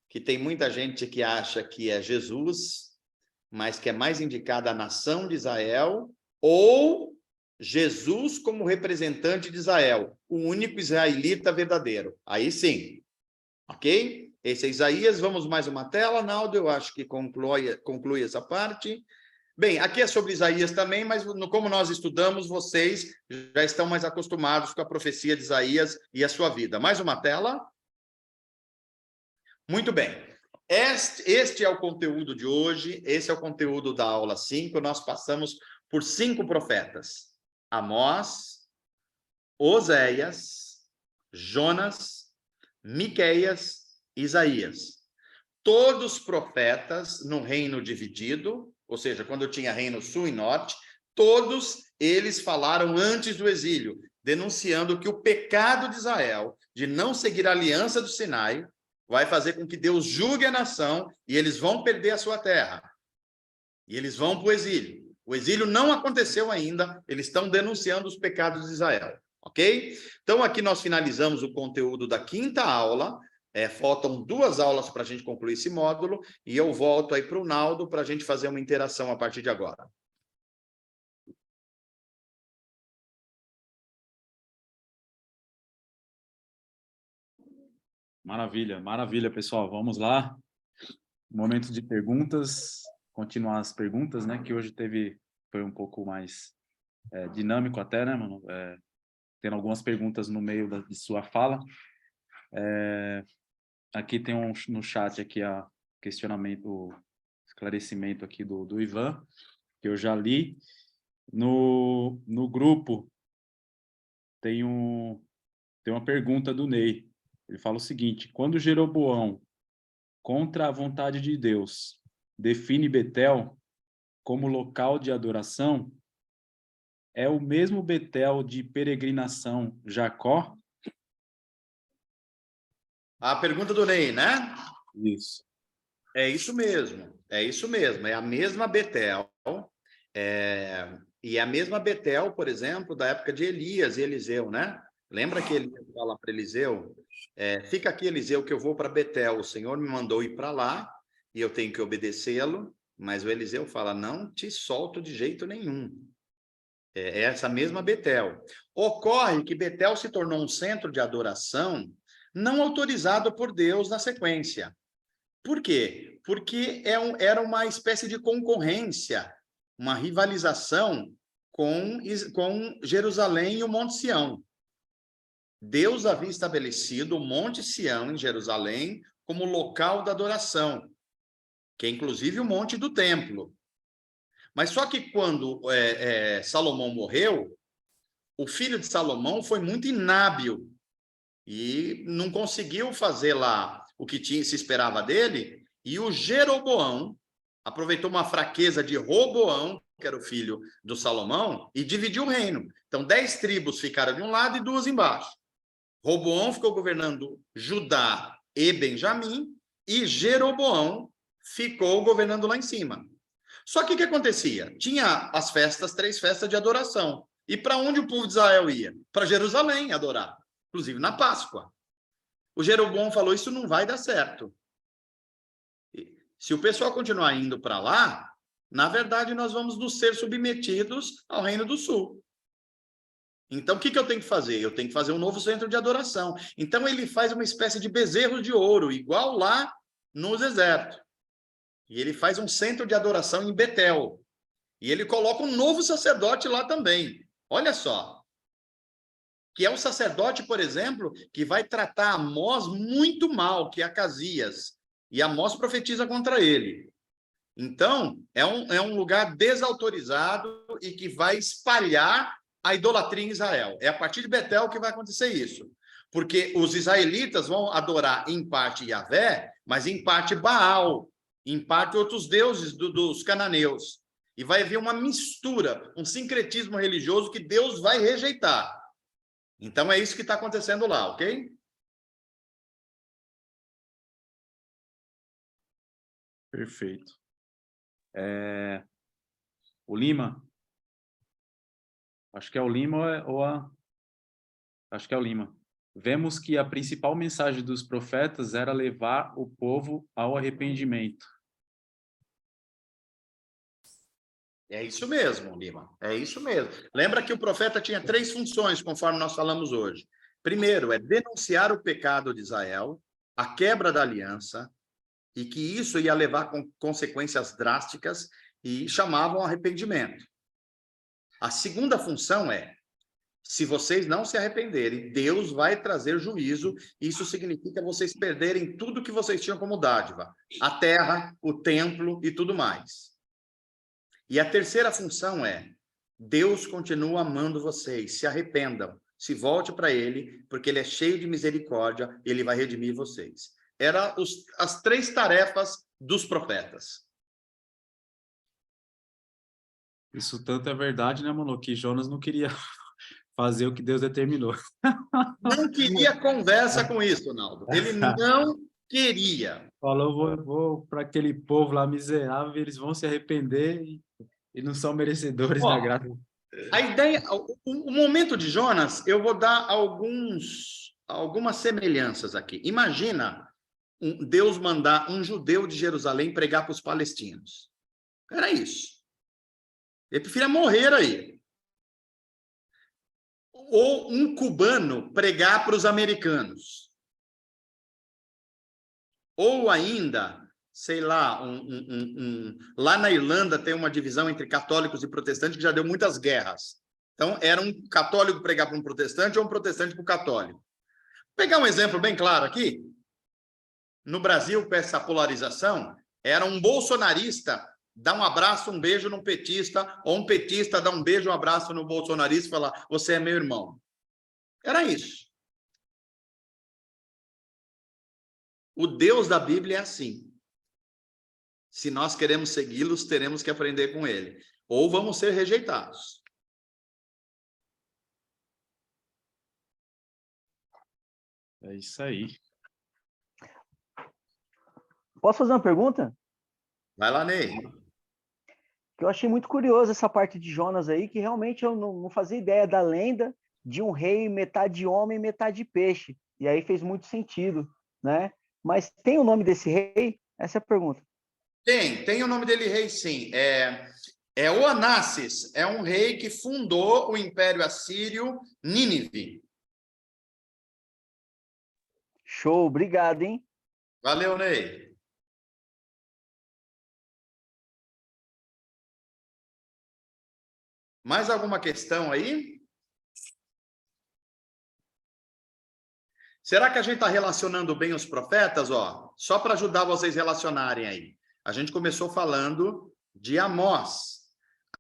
que tem muita gente que acha que é Jesus, mas que é mais indicada a nação de Israel, ou Jesus como representante de Israel, o único israelita verdadeiro. Aí sim, ok? Esse é Isaías. Vamos mais uma tela, Naldo, eu acho que conclui essa parte. Bem, aqui é sobre Isaías também, mas como nós estudamos, vocês já estão mais acostumados com a profecia de Isaías e a sua vida. Mais uma tela. Muito bem. Este é o conteúdo de hoje, esse é o conteúdo da aula 5. Nós passamos por 5 profetas: Amós, Oséias, Jonas, Miqueias, Isaías. Todos profetas no reino dividido, ou seja, quando tinha reino sul e norte, todos eles falaram antes do exílio, denunciando que o pecado de Israel, de não seguir a aliança do Sinai, vai fazer com que Deus julgue a nação e eles vão perder a sua terra. E eles vão para o exílio. O exílio não aconteceu ainda, eles estão denunciando os pecados de Israel, ok? Então, aqui nós finalizamos o conteúdo da 5ª aula. Faltam 2 aulas para a gente concluir esse módulo, e eu volto aí para o Naldo para a gente fazer uma interação a partir de agora. Maravilha, maravilha, pessoal. Vamos lá. Momento de perguntas, continuar as perguntas, né? Que hoje foi um pouco mais dinâmico até, né, mano? Tendo algumas perguntas no meio de sua fala. Aqui tem no chat aqui a questionamento, o esclarecimento aqui do Ivan, que eu já li. No grupo tem uma pergunta do Ney. Ele fala o seguinte: quando Jeroboão, contra a vontade de Deus, define Betel como local de adoração, é o mesmo Betel de peregrinação Jacó? A pergunta do Ney, né? Isso. É isso mesmo, é isso mesmo. É a mesma Betel, e a mesma Betel, por exemplo, da época de Elias e Eliseu, né? Lembra que ele fala para Eliseu, fica aqui, Eliseu, que eu vou para Betel, o Senhor me mandou ir para lá, e eu tenho que obedecê-lo, mas o Eliseu fala, não te solto de jeito nenhum. É essa mesma Betel. Ocorre que Betel se tornou um centro de adoração não autorizado por Deus na sequência. Por quê? Porque era uma espécie de concorrência, uma rivalização com Jerusalém e o Monte Sião. Deus havia estabelecido o Monte Sião, em Jerusalém, como local da adoração, que é inclusive o Monte do Templo. Mas só que quando Salomão morreu, o filho de Salomão foi muito inábil e não conseguiu fazer lá o que se esperava dele, e o Jeroboão aproveitou uma fraqueza de Roboão, que era o filho do Salomão, e dividiu o reino. Então, 10 tribos ficaram de um lado e 2 embaixo. Roboão ficou governando Judá e Benjamim, e Jeroboão ficou governando lá em cima. Só que o que acontecia? Tinha as festas, 3 festas de adoração. E para onde o povo de Israel ia? Para Jerusalém adorar, inclusive na Páscoa. O Jeroboão falou, isso não vai dar certo. Se o pessoal continuar indo para lá, na verdade, nós vamos nos ser submetidos ao Reino do Sul. Então, o que eu tenho que fazer? Eu tenho que fazer um novo centro de adoração. Então, ele faz uma espécie de bezerro de ouro, igual lá no deserto. E ele faz um centro de adoração em Betel. E ele coloca um novo sacerdote lá também. Olha só. Que é um sacerdote, por exemplo, que vai tratar Amós muito mal, que é Acasias. E Amós profetiza contra ele. Então, é um lugar desautorizado e que vai espalhar a idolatria em Israel. É a partir de Betel que vai acontecer isso. Porque os israelitas vão adorar em parte Yahvé, mas em parte Baal, em parte outros deuses dos cananeus. E vai haver uma mistura, um sincretismo religioso que Deus vai rejeitar. Então, é isso que está acontecendo lá, ok? Perfeito. O Lima? Acho que é o Lima Acho que é o Lima. Vemos que a principal mensagem dos profetas era levar o povo ao arrependimento. É isso mesmo, Lima. É isso mesmo. Lembra que o profeta tinha 3 funções, conforme nós falamos hoje. Primeiro, é denunciar o pecado de Israel, a quebra da aliança, e que isso ia levar com consequências drásticas e chamavam arrependimento. A segunda função é: se vocês não se arrependerem, Deus vai trazer juízo. Isso significa vocês perderem tudo que vocês tinham como dádiva, a terra, o templo e tudo mais. E a terceira função é: Deus continua amando vocês, se arrependam, se volte para Ele, porque Ele é cheio de misericórdia, Ele vai redimir vocês. Eram as 3 tarefas dos profetas. Isso tanto é verdade, né, mano, que Jonas não queria fazer o que Deus determinou. Não queria conversa com isso, Naldo. Ele não queria. Falou, vou para aquele povo lá miserável, eles vão se arrepender e não são merecedores da graça. A ideia, o momento de Jonas, eu vou dar algumas semelhanças aqui. Imagina Deus mandar um judeu de Jerusalém pregar para os palestinos. Era isso. Ele preferia morrer aí. Ou um cubano pregar para os americanos. Ou ainda, sei lá, lá na Irlanda tem uma divisão entre católicos e protestantes que já deu muitas guerras. Então, era um católico pregar para um protestante ou um protestante para o católico. Vou pegar um exemplo bem claro aqui. No Brasil, com essa polarização, era um bolsonarista dar um abraço, um beijo num petista, ou um petista dar um beijo, um abraço no bolsonarista e falar: você é meu irmão. Era isso. O Deus da Bíblia é assim. Se nós queremos segui-los, teremos que aprender com ele. Ou vamos ser rejeitados. É isso aí. Posso fazer uma pergunta? Vai lá, Ney. Que eu achei muito curioso essa parte de Jonas aí, que realmente eu não fazia ideia da lenda de um rei metade homem, metade peixe. E aí fez muito sentido, né? Mas tem o nome desse rei? Essa é a pergunta. Tem o nome dele rei, sim. É Oanassis, é um rei que fundou o Império Assírio Nínive. Show, obrigado, hein? Valeu, Ney. Mais alguma questão aí? Será que a gente está relacionando bem os profetas? Ó, só para ajudar vocês a relacionarem aí. A gente começou falando de Amós.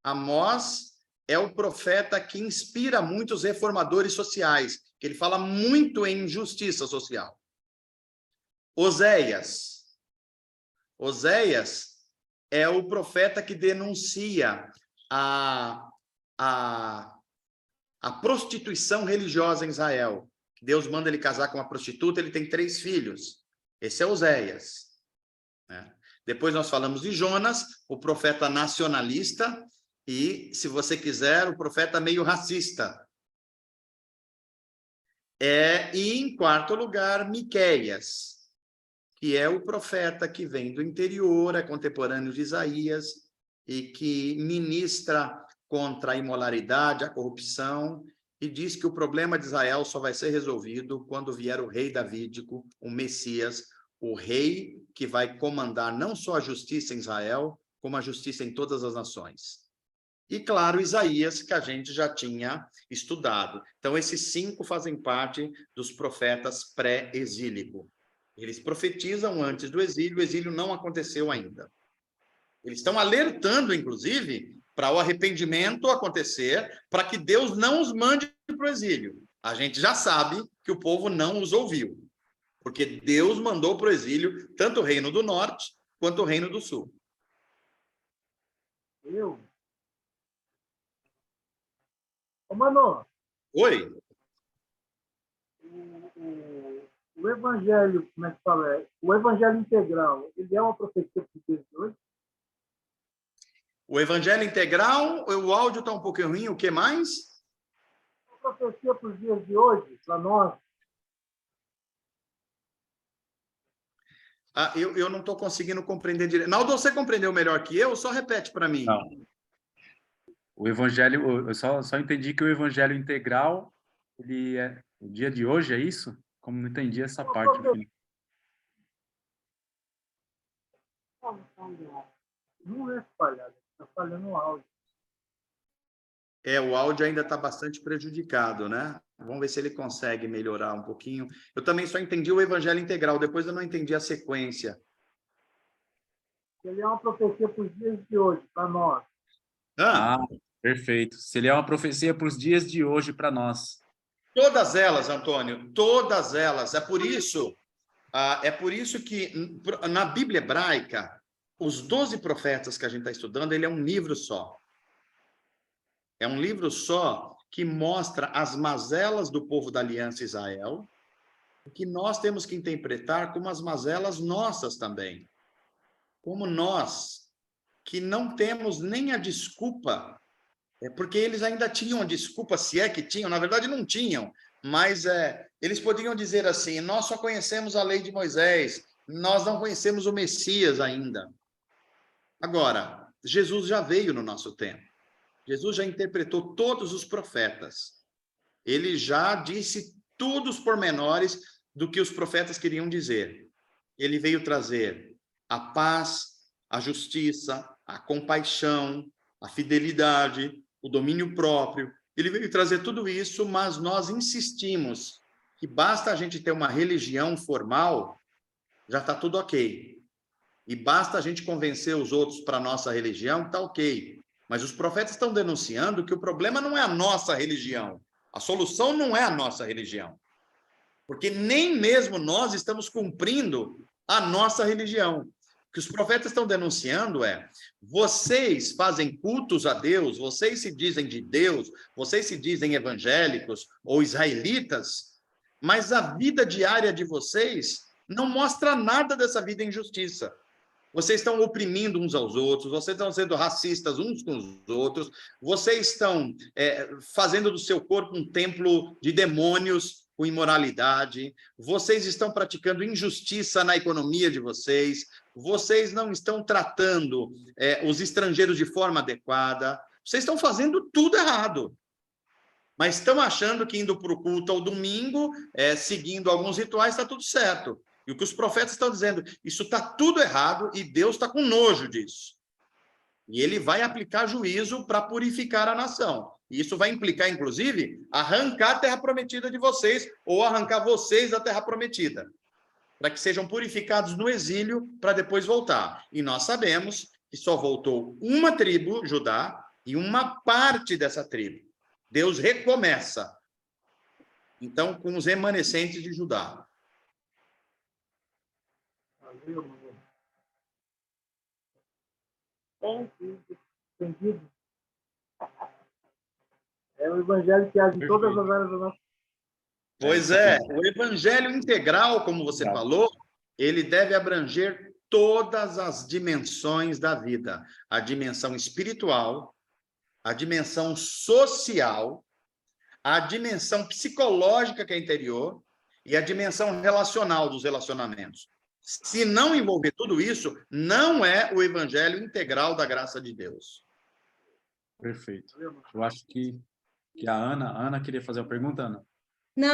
Amós é o profeta que inspira muitos reformadores sociais, que ele fala muito em justiça social. Oséias. Oséias é o profeta que denuncia a prostituição religiosa em Israel. Deus manda ele casar com uma prostituta, ele tem 3 filhos. Esse é Oséias. Depois nós falamos de Jonas, o profeta nacionalista, e, se você quiser, o profeta meio racista. E, em quarto lugar, Miqueias, que é o profeta que vem do interior, é contemporâneo de Isaías, e que ministra contra a imoralidade, a corrupção, e diz que o problema de Israel só vai ser resolvido quando vier o rei davídico, o Messias, o rei que vai comandar não só a justiça em Israel, como a justiça em todas as nações. E, claro, Isaías, que a gente já tinha estudado. Então, esses 5 fazem parte dos profetas pré-exílico. Eles profetizam antes do exílio, o exílio não aconteceu ainda. Eles estão alertando, inclusive, para o arrependimento acontecer, para que Deus não os mande para o exílio. A gente já sabe que o povo não os ouviu, porque Deus mandou para o exílio tanto o reino do norte quanto o reino do sul. Ô, Mano, Oi? o evangelho, como é que fala? O evangelho integral, ele é uma profecia para os dias de hoje? O evangelho integral, o áudio está um pouquinho ruim, o que mais? A profecia para os dias de hoje, para nós. Eu não estou conseguindo compreender direito. Naldo, você compreendeu melhor que eu? Só repete para mim. Não. O evangelho, eu só entendi que o evangelho integral, ele é o dia de hoje, é isso? Como não entendi essa parte. Não é espalhado, está falhando o áudio. O áudio ainda está bastante prejudicado, né? Vamos ver se ele consegue melhorar um pouquinho. Eu também só entendi o evangelho integral, depois eu não entendi a sequência. Ele é uma profecia para os dias de hoje, para nós. Perfeito. Se ele é uma profecia para os dias de hoje para nós. Todas elas, Antônio, todas elas. É por isso que na Bíblia hebraica, os 12 profetas que a gente está estudando, ele é um livro só. É um livro só que mostra as mazelas do povo da Aliança Israel, que nós temos que interpretar como as mazelas nossas também. Como nós, que não temos nem a desculpa, porque eles ainda tinham a desculpa, se é que tinham, na verdade não tinham, mas eles podiam dizer assim, nós só conhecemos a lei de Moisés, nós não conhecemos o Messias ainda. Agora, Jesus já veio no nosso tempo. Jesus já interpretou todos os profetas. Ele já disse todos os pormenores do que os profetas queriam dizer. Ele veio trazer a paz, a justiça, a compaixão, a fidelidade, o domínio próprio. Ele veio trazer tudo isso, mas nós insistimos que basta a gente ter uma religião formal, já está tudo ok. E basta a gente convencer os outros para a nossa religião, está ok. Mas os profetas estão denunciando que o problema não é a nossa religião. A solução não é a nossa religião. Porque nem mesmo nós estamos cumprindo a nossa religião. O que os profetas estão denunciando vocês fazem cultos a Deus, vocês se dizem de Deus, vocês se dizem evangélicos ou israelitas, mas a vida diária de vocês não mostra nada dessa vida em justiça. Vocês estão oprimindo uns aos outros, vocês estão sendo racistas uns com os outros, vocês estão fazendo do seu corpo um templo de demônios com imoralidade, vocês estão praticando injustiça na economia de vocês, vocês não estão tratando os estrangeiros de forma adequada, vocês estão fazendo tudo errado. Mas estão achando que indo para o culto ao domingo, seguindo alguns rituais, está tudo certo. E o que os profetas estão dizendo, isso está tudo errado e Deus está com nojo disso. E ele vai aplicar juízo para purificar a nação. E isso vai implicar, inclusive, arrancar a terra prometida de vocês ou arrancar vocês da terra prometida, para que sejam purificados no exílio para depois voltar. E nós sabemos que só voltou uma tribo, Judá, e uma parte dessa tribo. Deus recomeça, então, com os remanescentes de Judá. Entendido. É o evangelho que age em todas as áreas da nossa. Pois é, o evangelho integral, como você falou, ele deve abranger todas as dimensões da vida. A dimensão espiritual, a dimensão social, a dimensão psicológica que é interior e a dimensão relacional dos relacionamentos. Se não envolver tudo isso, não é o evangelho integral da graça de Deus. Perfeito. Eu acho que a Ana queria fazer uma pergunta, Ana? Não,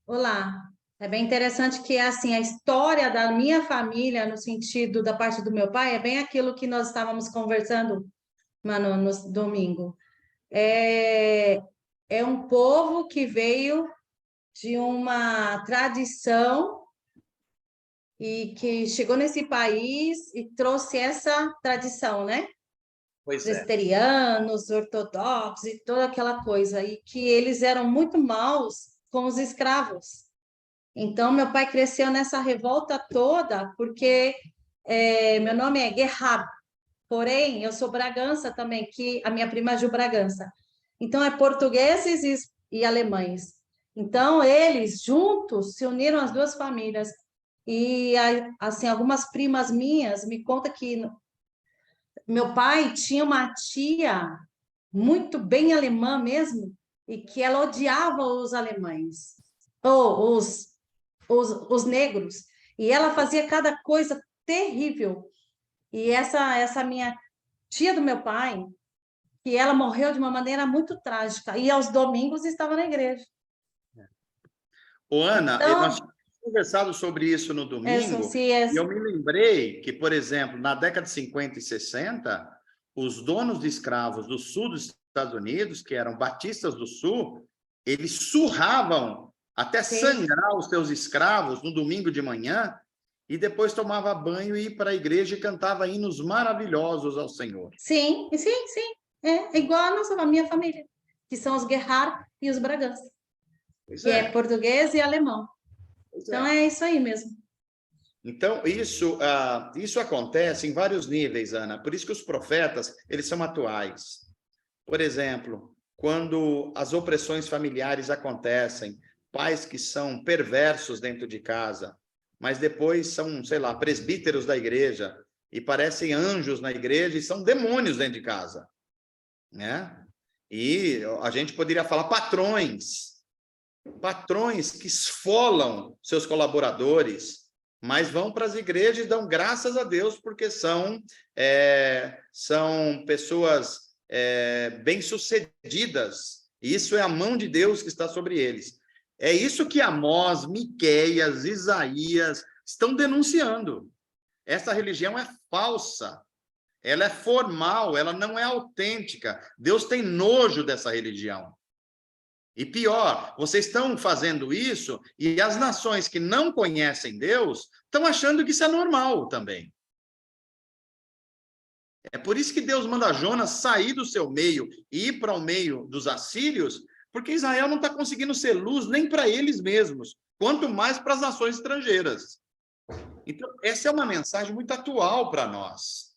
Olá. É bem interessante que assim, a história da minha família, no sentido da parte do meu pai, é bem aquilo que nós estávamos conversando, Manu, no domingo. É um povo que veio de uma tradição e que chegou nesse país e trouxe essa tradição, né? Presbiterianos, ortodoxos e toda aquela coisa, e que eles eram muito maus com os escravos. Então, meu pai cresceu nessa revolta toda, porque meu nome é Guerrab, porém, eu sou Bragança também, que a minha prima é Ju Bragança. Então, é portugueses e alemães. Então, eles juntos se uniram as duas famílias. E, assim, algumas primas minhas me contam que meu pai tinha uma tia muito bem alemã mesmo, e que ela odiava os alemães, ou os negros, e ela fazia cada coisa terrível. E essa minha tia do meu pai, que ela morreu de uma maneira muito trágica, e aos domingos estava na igreja. Ô, Ana, Então, nós tínhamos conversado sobre isso no domingo, e eu me lembrei que, por exemplo, na década de 50 e 60, os donos de escravos do sul dos Estados Unidos, que eram batistas do sul, eles surravam até sangrar os seus escravos no domingo de manhã, e depois tomava banho e ia para a igreja e cantava hinos maravilhosos ao Senhor. Sim. É igual a minha família, que são os Guerrar e os Bragança, que é português e alemão. Então, é isso aí mesmo. Então, isso acontece em vários níveis, Ana. Por isso que os profetas, eles são atuais. Por exemplo, quando as opressões familiares acontecem, pais que são perversos dentro de casa, mas depois são, sei lá, presbíteros da igreja, e parecem anjos na igreja e são demônios dentro de casa, né? E a gente poderia falar patrões que esfolam seus colaboradores, mas vão para as igrejas e dão graças a Deus porque são pessoas bem-sucedidas. Isso é a mão de Deus que está sobre eles. É isso que Amós, Miqueias, Isaías estão denunciando. Essa religião é falsa, ela é formal, ela não é autêntica. Deus tem nojo dessa religião. E pior, vocês estão fazendo isso e as nações que não conhecem Deus estão achando que isso é normal também. É por isso que Deus manda Jonas sair do seu meio e ir para o meio dos assírios, porque Israel não está conseguindo ser luz nem para eles mesmos, quanto mais para as nações estrangeiras. Então, essa é uma mensagem muito atual para nós.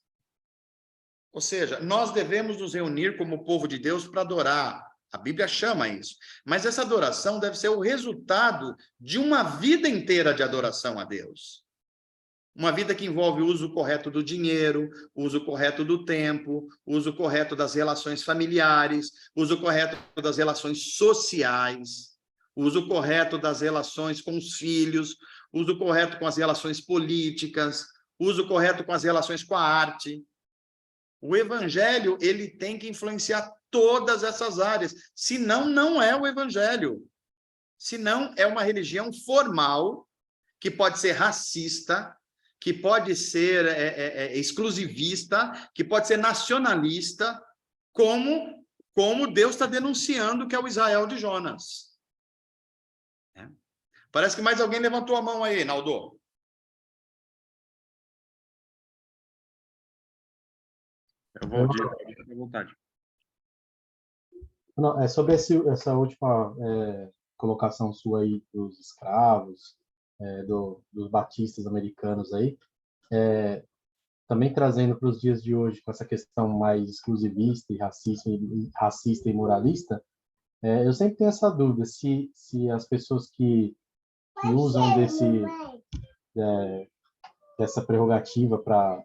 Ou seja, nós devemos nos reunir como povo de Deus para adorar. A Bíblia chama isso. Mas essa adoração deve ser o resultado de uma vida inteira de adoração a Deus. Uma vida que envolve o uso correto do dinheiro, o uso correto do tempo, o uso correto das relações familiares, o uso correto das relações sociais, o uso correto das relações com os filhos, o uso correto com as relações políticas, o uso correto com as relações com a arte. O evangelho, ele tem que influenciar todas essas áreas, senão não é o evangelho. Senão é uma religião formal, que pode ser racista, que pode ser exclusivista, que pode ser nacionalista, como Deus está denunciando que é o Israel de Jonas. Parece que mais alguém levantou a mão aí, Naldo. Eu vou à vontade. Não, é sobre essa última colocação sua aí dos escravos, dos batistas americanos aí, também trazendo para os dias de hoje, com essa questão mais exclusivista e racista e moralista, eu sempre tenho essa dúvida, se as pessoas que usam dessa prerrogativa para,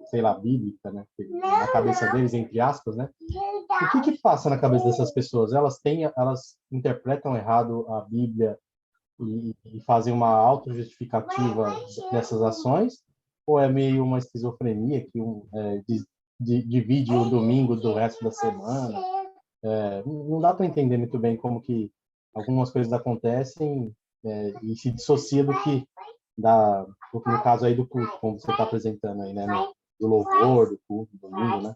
sei lá, bíblica, né, na cabeça deles, entre aspas, né, o que passa na cabeça dessas pessoas? Elas interpretam errado a Bíblia e fazem uma autojustificativa dessas ações? Ou é meio uma esquizofrenia que divide o domingo do resto da semana? Não dá para entender muito bem como que algumas coisas acontecem e se dissocia do que no caso aí do culto, como você está apresentando aí, né? Do louvor, do culto, do domingo, né?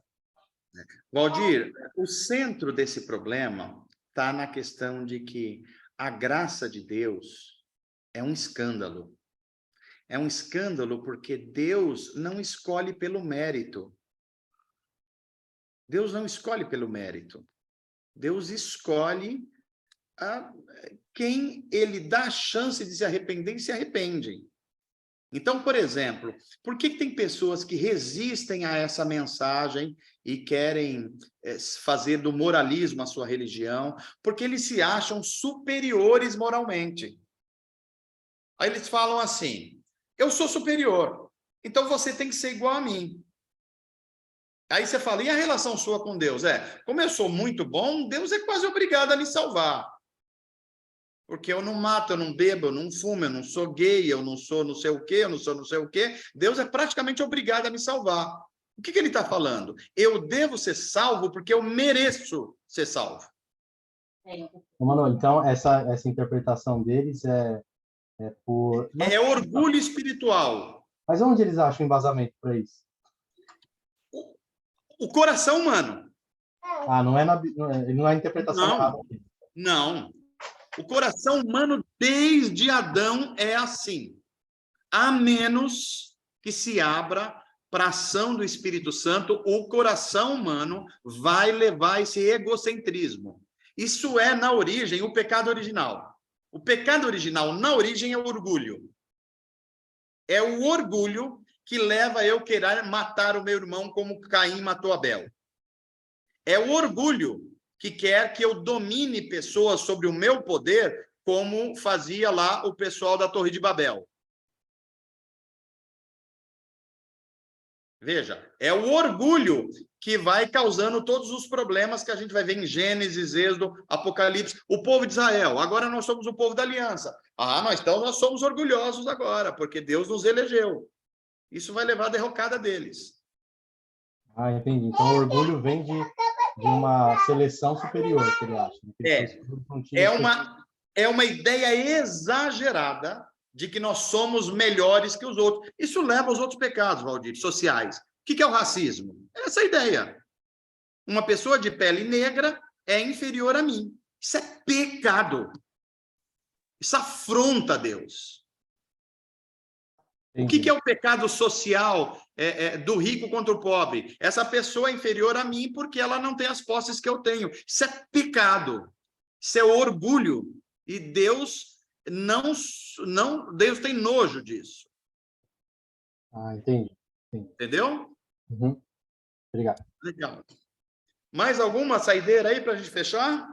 Valdir, o centro desse problema está na questão de que a graça de Deus é um escândalo. É um escândalo porque Deus não escolhe pelo mérito. Deus não escolhe pelo mérito. Deus escolhe quem ele dá a chance de se arrepender e se arrepende. Então, por exemplo, por que tem pessoas que resistem a essa mensagem e querem fazer do moralismo a sua religião? Porque eles se acham superiores moralmente. Aí eles falam assim: eu sou superior, então você tem que ser igual a mim. Aí você fala, e a relação sua com Deus? Como eu sou muito bom, Deus é quase obrigado a me salvar. Porque eu não mato, eu não bebo, eu não fumo, eu não sou gay, eu não sou não sei o quê, eu não sou não sei o quê. Deus é praticamente obrigado a me salvar. O que ele está falando? Eu devo ser salvo porque eu mereço ser salvo. Manoel, então essa interpretação deles por... É orgulho espiritual. Mas onde eles acham embasamento para isso? O coração humano. Não é a interpretação errada. Não. O coração humano, desde Adão, é assim. A menos que se abra para a ação do Espírito Santo, o coração humano vai levar esse egocentrismo. Isso é, na origem, o pecado original. O pecado original, na origem, é o orgulho. É o orgulho que leva eu a querer matar o meu irmão como Caim matou Abel. É o orgulho que quer que eu domine pessoas sobre o meu poder, como fazia lá o pessoal da Torre de Babel. Veja, é o orgulho que vai causando todos os problemas que a gente vai ver em Gênesis, Êxodo, Apocalipse. O povo de Israel, agora nós somos o povo da aliança. Nós somos orgulhosos agora, porque Deus nos elegeu. Isso vai levar à derrocada deles. Entendi. Então, o orgulho vem de uma seleção superior, que ele acha. É uma ideia exagerada de que nós somos melhores que os outros. Isso leva aos outros pecados, Valdir, sociais. O que é o racismo? Essa ideia. Uma pessoa de pele negra é inferior a mim. Isso é pecado. Isso afronta a Deus. O que é o pecado social do rico contra o pobre? Essa pessoa é inferior a mim porque ela não tem as posses que eu tenho. Isso é pecado. Isso é orgulho. E Deus Deus tem nojo disso. Entendi. Entendeu? Uhum. Obrigado. Legal. Mais alguma saideira aí para a gente fechar?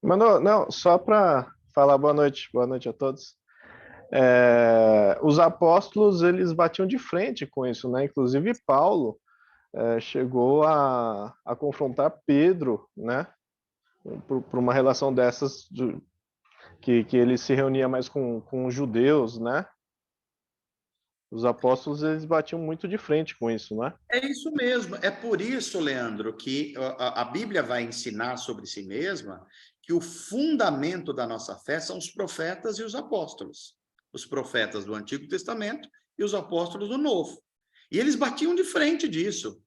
Mano, não, só para falar boa noite a todos. Os apóstolos, eles batiam de frente com isso, né? Inclusive Paulo chegou a confrontar Pedro, né? Por uma relação dessas, que ele se reunia mais com os judeus, né? Os apóstolos, eles batiam muito de frente com isso, né? É isso mesmo. É por isso, Leandro, que a Bíblia vai ensinar sobre si mesma que o fundamento da nossa fé são os profetas e os apóstolos. Os profetas do Antigo Testamento e os apóstolos do Novo. E eles batiam de frente disso.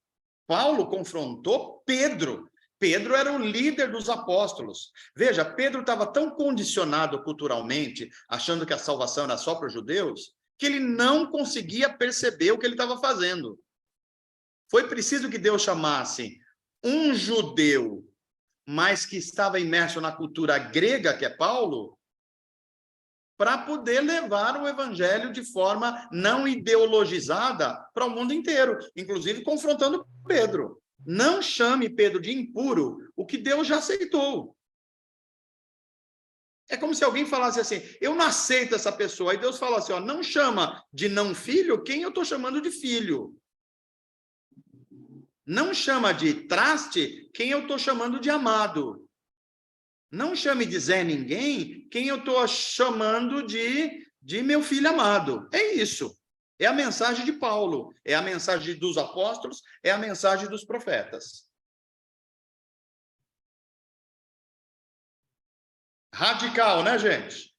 Paulo confrontou Pedro. Pedro era o líder dos apóstolos. Veja, Pedro estava tão condicionado culturalmente, achando que a salvação era só para os judeus, que ele não conseguia perceber o que ele estava fazendo. Foi preciso que Deus chamasse um judeu, mas que estava imerso na cultura grega, que é Paulo, para poder levar o evangelho de forma não ideologizada para o mundo inteiro, inclusive confrontando Pedro. Não chame Pedro de impuro, o que Deus já aceitou. É como se alguém falasse assim, eu não aceito essa pessoa. Aí Deus fala assim, não chama de não filho quem eu estou chamando de filho. Não chama de traste quem eu estou chamando de amado. Não chame de Zé Ninguém quem eu estou chamando de meu filho amado. É isso. É a mensagem de Paulo. É a mensagem dos apóstolos. É a mensagem dos profetas. Radical, né, gente?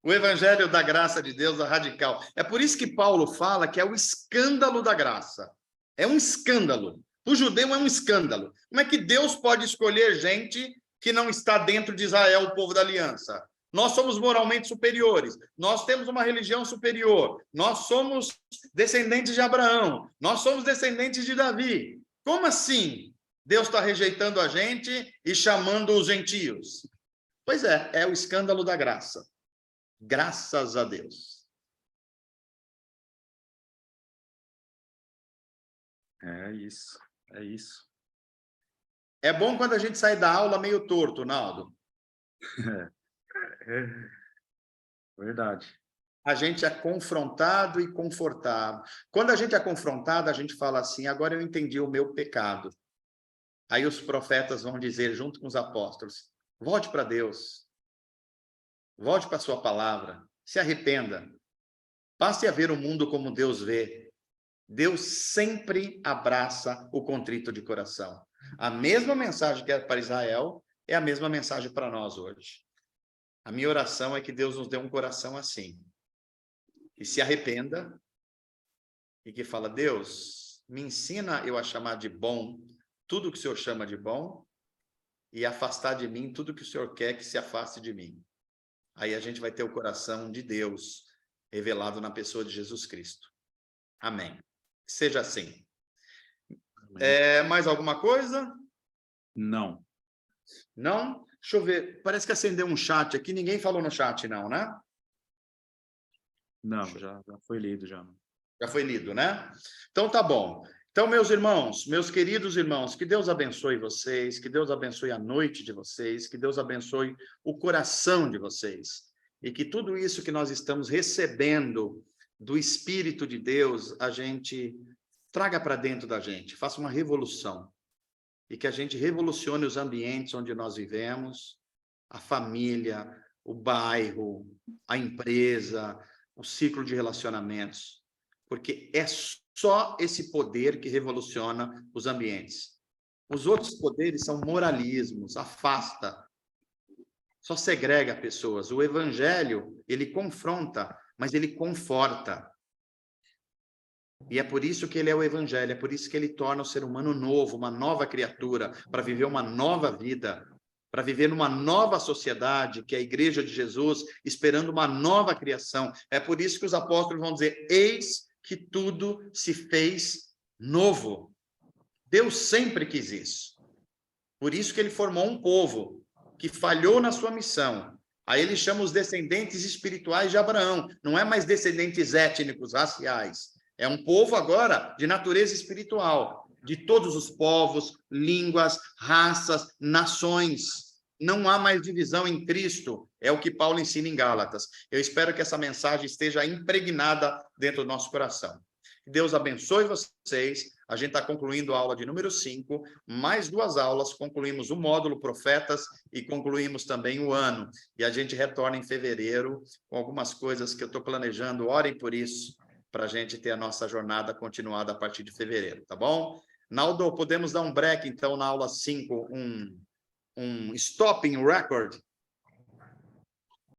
O evangelho da graça de Deus é radical. É por isso que Paulo fala que é o escândalo da graça. É um escândalo. O judeu é um escândalo. Como é que Deus pode escolher gente que não está dentro de Israel, o povo da aliança? Nós somos moralmente superiores. Nós temos uma religião superior. Nós somos descendentes de Abraão. Nós somos descendentes de Davi. Como assim? Deus está rejeitando a gente e chamando os gentios. Pois é o escândalo da graça. Graças a Deus. É isso, é isso. É bom quando a gente sai da aula meio torto, Naldo. Verdade. a gente é confrontado e confortado. Quando a gente é confrontado, a gente fala assim, agora eu entendi o meu pecado. Aí os profetas vão dizer, junto com os apóstolos, volte para Deus, volte para a sua palavra, se arrependa, passe a ver o mundo como Deus vê. Deus sempre abraça o contrito de coração. A mesma mensagem que é para Israel é a mesma mensagem para nós hoje. A minha oração é que Deus nos dê um coração assim, que se arrependa e que fala, Deus, me ensina eu a chamar de bom tudo que o Senhor chama de bom e afastar de mim tudo que o Senhor quer que se afaste de mim. Aí a gente vai ter o coração de Deus revelado na pessoa de Jesus Cristo. Amém. Que seja assim. Mais alguma coisa? Não. Não? Deixa eu ver. Parece que acendeu um chat aqui. Ninguém falou no chat, não, né? Não, já foi lido, já. Já foi lido, né? Então tá bom. Então, meus irmãos, meus queridos irmãos, que Deus abençoe vocês, que Deus abençoe a noite de vocês, que Deus abençoe o coração de vocês. E que tudo isso que nós estamos recebendo do Espírito de Deus, a gente traga para dentro da gente, faça uma revolução. E que a gente revolucione os ambientes onde nós vivemos, a família, o bairro, a empresa, o ciclo de relacionamentos. Porque é só esse poder que revoluciona os ambientes. Os outros poderes são moralismos, afasta, só segrega pessoas. O evangelho, ele confronta, mas ele conforta. E é por isso que ele é o evangelho, é por isso que ele torna o ser humano novo, uma nova criatura, para viver uma nova vida, para viver numa nova sociedade, que é a igreja de Jesus, esperando uma nova criação. É por isso que os apóstolos vão dizer, eis que tudo se fez novo. Deus sempre quis isso. Por isso que ele formou um povo que falhou na sua missão. Aí ele chama os descendentes espirituais de Abraão. Não é mais descendentes étnicos, raciais. É um povo agora de natureza espiritual. De todos os povos, línguas, raças, nações. Não há mais divisão em Cristo. É o que Paulo ensina em Gálatas. Eu espero que essa mensagem esteja impregnada dentro do nosso coração. Que Deus abençoe vocês. A gente está concluindo a aula de número 5, mais 2 aulas, concluímos o módulo Profetas e concluímos também o ano. E a gente retorna em fevereiro com algumas coisas que eu estou planejando, orem por isso, para a gente ter a nossa jornada continuada a partir de fevereiro, tá bom? Naldo, podemos dar um break, então, na aula 5, um stopping record